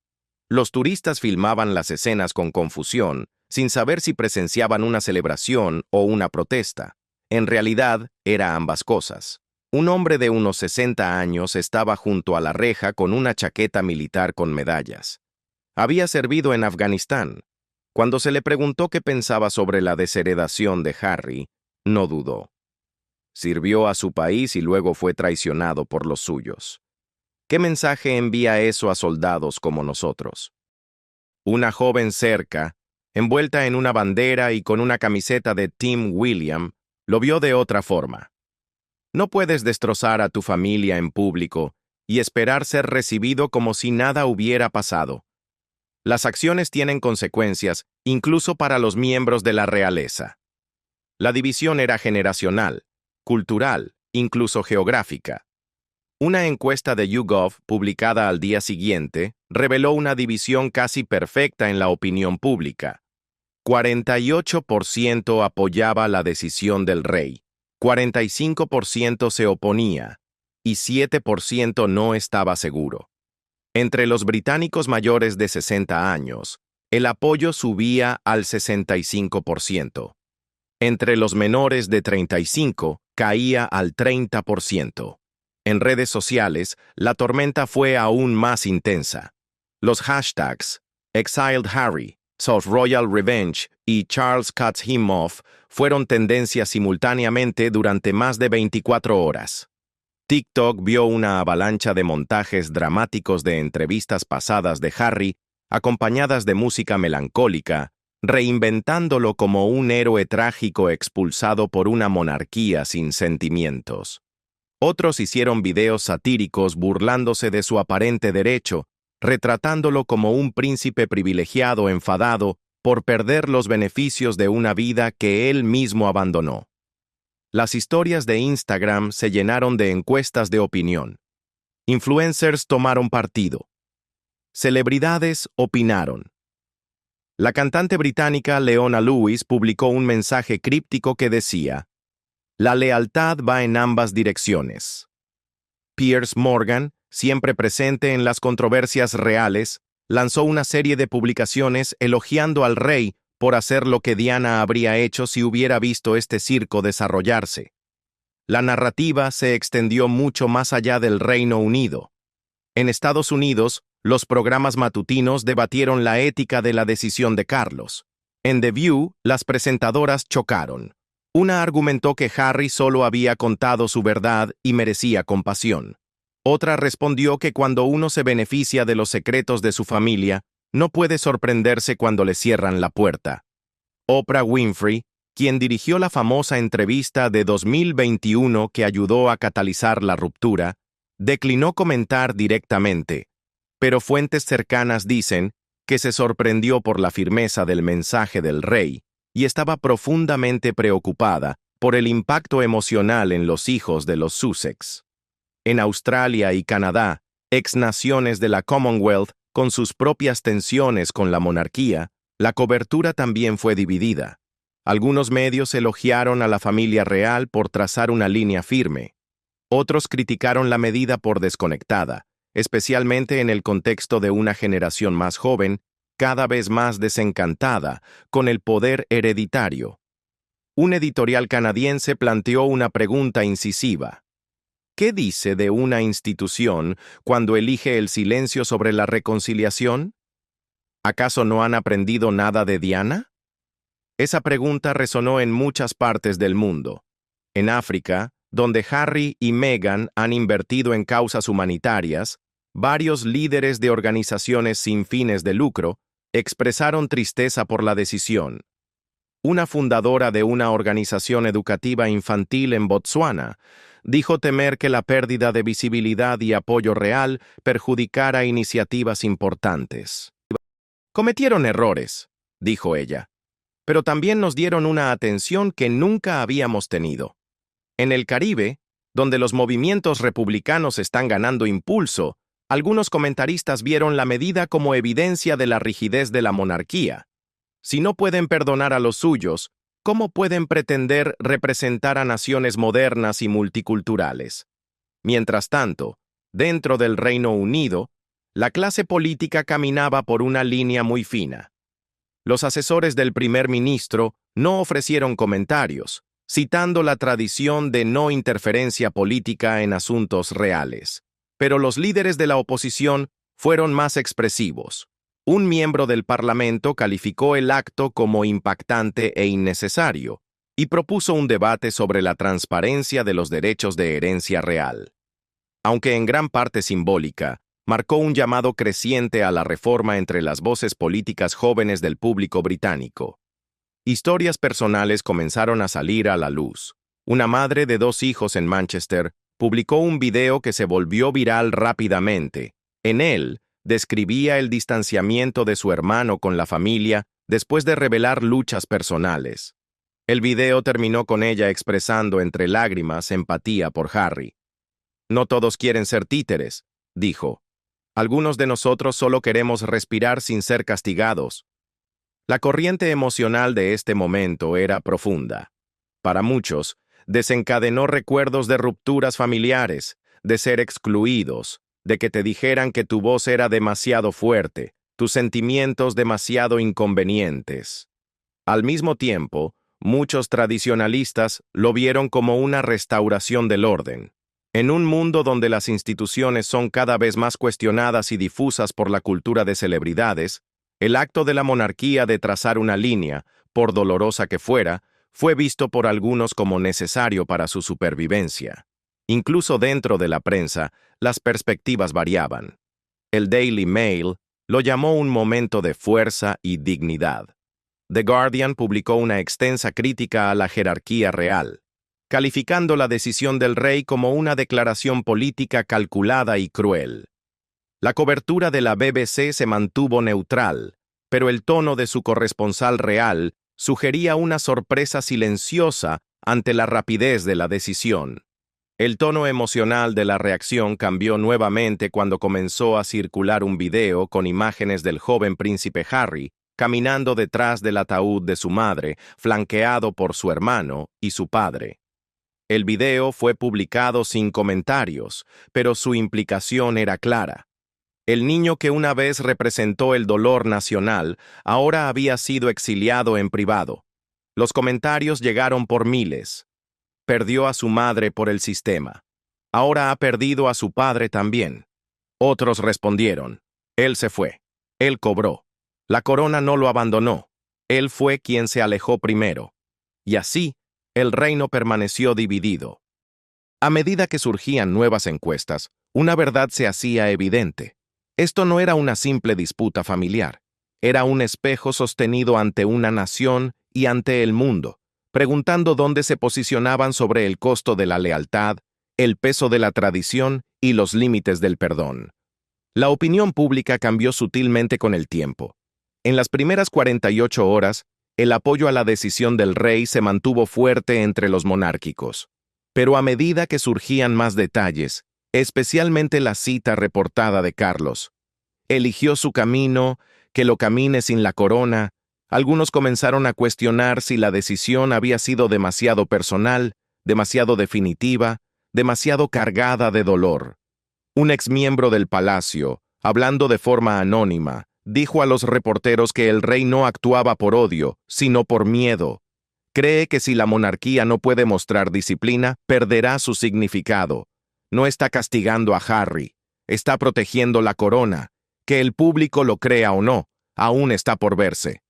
Los turistas filmaban las escenas con confusión, sin saber si presenciaban una celebración o una protesta. En realidad, era ambas cosas. Un hombre de unos 60 años estaba junto a la reja con una chaqueta militar con medallas. Había servido en Afganistán. Cuando se le preguntó qué pensaba sobre la desheredación de Harry, no dudó. Sirvió a su país y luego fue traicionado por los suyos. ¿Qué mensaje envía eso a soldados como nosotros? Una joven cerca, envuelta en una bandera y con una camiseta de Team William, lo vio de otra forma. No puedes destrozar a tu familia en público y esperar ser recibido como si nada hubiera pasado. Las acciones tienen consecuencias, incluso para los miembros de la realeza. La división era generacional, cultural, incluso geográfica. Una encuesta de YouGov, publicada al día siguiente, reveló una división casi perfecta en la opinión pública. 48% apoyaba la decisión del rey, 45% se oponía y 7% no estaba seguro. Entre los británicos mayores de 60 años, el apoyo subía al 65%. Entre los menores de 35, caía al 30%. En redes sociales, la tormenta fue aún más intensa. Los hashtags Exiled Harry, South Royal Revenge y Charles Cuts Him Off fueron tendencias simultáneamente durante más de 24 horas. TikTok vio una avalancha de montajes dramáticos de entrevistas pasadas de Harry, acompañadas de música melancólica, reinventándolo como un héroe trágico expulsado por una monarquía sin sentimientos. Otros hicieron videos satíricos burlándose de su aparente derecho, retratándolo como un príncipe privilegiado enfadado por perder los beneficios de una vida que él mismo abandonó. Las historias de Instagram se llenaron de encuestas de opinión. Influencers tomaron partido. Celebridades opinaron. La cantante británica Leona Lewis publicó un mensaje críptico que decía: «La lealtad va en ambas direcciones». Piers Morgan, siempre presente en las controversias reales, lanzó una serie de publicaciones elogiando al rey por hacer lo que Diana habría hecho si hubiera visto este circo desarrollarse. La narrativa se extendió mucho más allá del Reino Unido. En Estados Unidos, los programas matutinos debatieron la ética de la decisión de Carlos. En The View, las presentadoras chocaron. Una argumentó que Harry solo había contado su verdad y merecía compasión. Otra respondió que cuando uno se beneficia de los secretos de su familia, no puede sorprenderse cuando le cierran la puerta. Oprah Winfrey, quien dirigió la famosa entrevista de 2021 que ayudó a catalizar la ruptura, declinó comentar directamente, pero fuentes cercanas dicen que se sorprendió por la firmeza del mensaje del rey y estaba profundamente preocupada por el impacto emocional en los hijos de los Sussex. En Australia y Canadá, ex naciones de la Commonwealth, con sus propias tensiones con la monarquía, la cobertura también fue dividida. Algunos medios elogiaron a la familia real por trazar una línea firme. Otros criticaron la medida por desconectada, especialmente en el contexto de una generación más joven, cada vez más desencantada con el poder hereditario. Un editorial canadiense planteó una pregunta incisiva. ¿Qué dice de una institución cuando elige el silencio sobre la reconciliación? ¿Acaso no han aprendido nada de Diana? Esa pregunta resonó en muchas partes del mundo. En África, donde Harry y Meghan han invertido en causas humanitarias, varios líderes de organizaciones sin fines de lucro expresaron tristeza por la decisión. Una fundadora de una organización educativa infantil en Botsuana dijo temer que la pérdida de visibilidad y apoyo real perjudicara iniciativas importantes. Cometieron errores, dijo ella, pero también nos dieron una atención que nunca habíamos tenido. En el Caribe, donde los movimientos republicanos están ganando impulso, algunos comentaristas vieron la medida como evidencia de la rigidez de la monarquía. Si no pueden perdonar a los suyos, ¿cómo pueden pretender representar a naciones modernas y multiculturales? Mientras tanto, dentro del Reino Unido, la clase política caminaba por una línea muy fina. Los asesores del primer ministro no ofrecieron comentarios, citando la tradición de no interferencia política en asuntos reales. Pero los líderes de la oposición fueron más expresivos. Un miembro del Parlamento calificó el acto como impactante e innecesario y propuso un debate sobre la transparencia de los derechos de herencia real. Aunque en gran parte simbólica, marcó un llamado creciente a la reforma entre las voces políticas jóvenes del público británico. Historias personales comenzaron a salir a la luz. Una madre de 2 hijos en Manchester publicó un video que se volvió viral rápidamente. En él, describía el distanciamiento de su hermano con la familia después de revelar luchas personales. El video terminó con ella expresando entre lágrimas empatía por Harry. «No todos quieren ser títeres», dijo. «Algunos de nosotros solo queremos respirar sin ser castigados». La corriente emocional de este momento era profunda. Para muchos, desencadenó recuerdos de rupturas familiares, de ser excluidos, de que te dijeran que tu voz era demasiado fuerte, tus sentimientos demasiado inconvenientes. Al mismo tiempo, muchos tradicionalistas lo vieron como una restauración del orden. En un mundo donde las instituciones son cada vez más cuestionadas y difusas por la cultura de celebridades, el acto de la monarquía de trazar una línea, por dolorosa que fuera, fue visto por algunos como necesario para su supervivencia. Incluso dentro de la prensa, las perspectivas variaban. El Daily Mail lo llamó un momento de fuerza y dignidad. The Guardian publicó una extensa crítica a la jerarquía real, calificando la decisión del rey como una declaración política calculada y cruel. La cobertura de la BBC se mantuvo neutral, pero el tono de su corresponsal real sugería una sorpresa silenciosa ante la rapidez de la decisión. El tono emocional de la reacción cambió nuevamente cuando comenzó a circular un video con imágenes del joven príncipe Harry caminando detrás del ataúd de su madre, flanqueado por su hermano y su padre. El video fue publicado sin comentarios, pero su implicación era clara. El niño que una vez representó el dolor nacional ahora había sido exiliado en privado. Los comentarios llegaron por miles. Perdió a su madre por el sistema. Ahora ha perdido a su padre también. Otros respondieron: él se fue. Él cobró. La corona no lo abandonó. Él fue quien se alejó primero. Y así, el reino permaneció dividido. A medida que surgían nuevas encuestas, una verdad se hacía evidente. Esto no era una simple disputa familiar. Era un espejo sostenido ante una nación y ante el mundo, preguntando dónde se posicionaban sobre el costo de la lealtad, el peso de la tradición y los límites del perdón. La opinión pública cambió sutilmente con el tiempo. En las primeras 48 horas, el apoyo a la decisión del rey se mantuvo fuerte entre los monárquicos. Pero a medida que surgían más detalles, especialmente la cita reportada de Carlos: eligió su camino, que lo camine sin la corona, Algunos comenzaron a cuestionar si la decisión había sido demasiado personal, demasiado definitiva, demasiado cargada de dolor. Un exmiembro del palacio, hablando de forma anónima, dijo a los reporteros que el rey no actuaba por odio, sino por miedo. Cree que si la monarquía no puede mostrar disciplina, perderá su significado. No está castigando a Harry, está protegiendo la corona. Que el público lo crea o no, aún está por verse.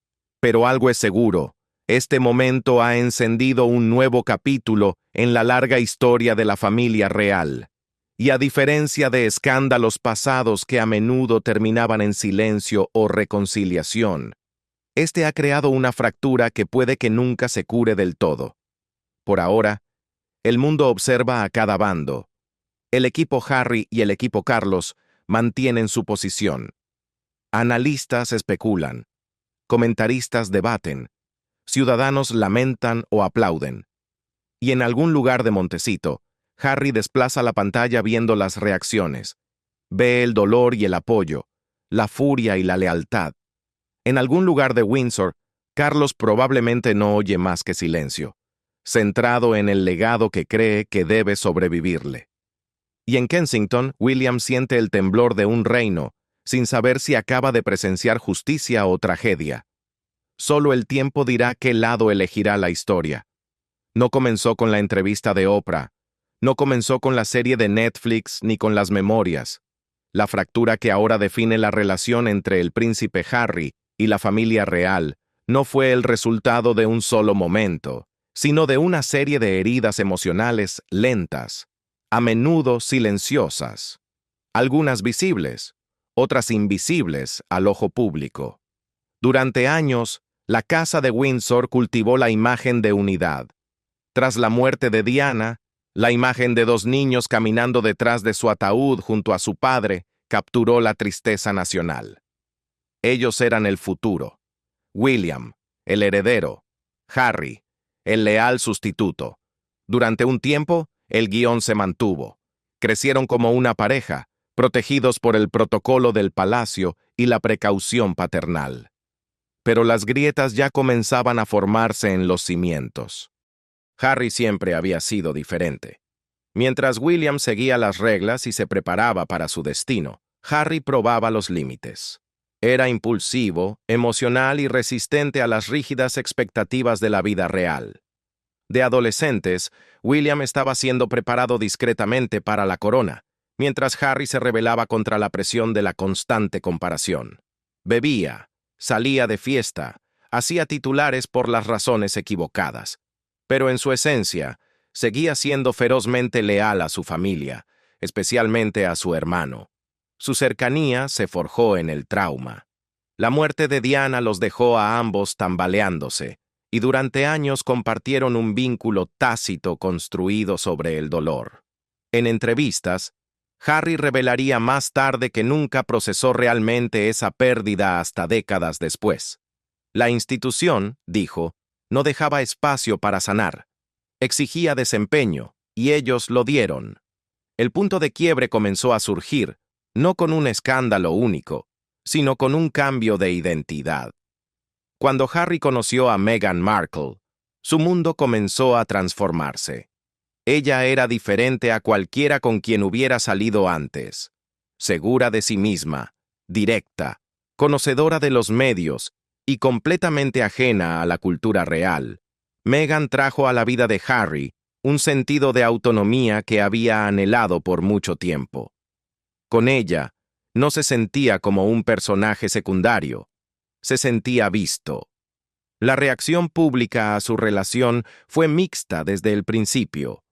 Pero algo es seguro, este momento ha encendido un nuevo capítulo en la larga historia de la familia real. Y a diferencia de escándalos pasados que a menudo terminaban en silencio o reconciliación, este ha creado una fractura que puede que nunca se cure del todo. Por ahora, el mundo observa a cada bando. El equipo Harry y el equipo Carlos mantienen su posición. Analistas especulan. Comentaristas debaten. Ciudadanos lamentan o aplauden. Y en algún lugar de Montecito, Harry desplaza la pantalla viendo las reacciones. Ve el dolor y el apoyo, la furia y la lealtad. En algún lugar de Windsor, Carlos probablemente no oye más que silencio, centrado en el legado que cree que debe sobrevivirle. Y en Kensington, William siente el temblor de un reino, sin saber si acaba de presenciar justicia o tragedia. Solo el tiempo dirá qué lado elegirá la historia. No comenzó con la entrevista de Oprah, no comenzó con la serie de Netflix ni con las memorias. La fractura que ahora define la relación entre el príncipe Harry y la familia real no fue el resultado de un solo momento, sino de una serie de heridas emocionales lentas, a menudo silenciosas, algunas visibles, otras invisibles al ojo público. Durante años, la Casa de Windsor cultivó la imagen de unidad. Tras la muerte de Diana, la imagen de dos niños caminando detrás de su ataúd junto a su padre capturó la tristeza nacional. Ellos eran el futuro. William, el heredero. Harry, el leal sustituto. Durante un tiempo, el guión se mantuvo. Crecieron como una pareja, protegidos por el protocolo del palacio y la precaución paternal. Pero las grietas ya comenzaban a formarse en los cimientos. Harry siempre había sido diferente. Mientras William seguía las reglas y se preparaba para su destino, Harry probaba los límites. Era impulsivo, emocional y resistente a las rígidas expectativas de la vida real. De adolescentes, William estaba siendo preparado discretamente para la corona, mientras Harry se rebelaba contra la presión de la constante comparación. Bebía, salía de fiesta, hacía titulares por las razones equivocadas, pero en su esencia, seguía siendo ferozmente leal a su familia, especialmente a su hermano. Su cercanía se forjó en el trauma. La muerte de Diana los dejó a ambos tambaleándose, y durante años compartieron un vínculo tácito construido sobre el dolor. En entrevistas, Harry revelaría más tarde que nunca procesó realmente esa pérdida hasta décadas después. La institución, dijo, no dejaba espacio para sanar. Exigía desempeño, y ellos lo dieron. El punto de quiebre comenzó a surgir, no con un escándalo único, sino con un cambio de identidad. Cuando Harry conoció a Meghan Markle, su mundo comenzó a transformarse. Ella era diferente a cualquiera con quien hubiera salido antes. Segura de sí misma, directa, conocedora de los medios y completamente ajena a la cultura real. Meghan trajo a la vida de Harry un sentido de autonomía que había anhelado por mucho tiempo. Con ella, no se sentía como un personaje secundario, se sentía visto. La reacción pública a su relación fue mixta desde el principio.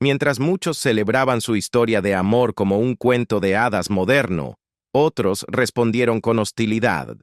Mientras muchos celebraban su historia de amor como un cuento de hadas moderno, otros respondieron con hostilidad.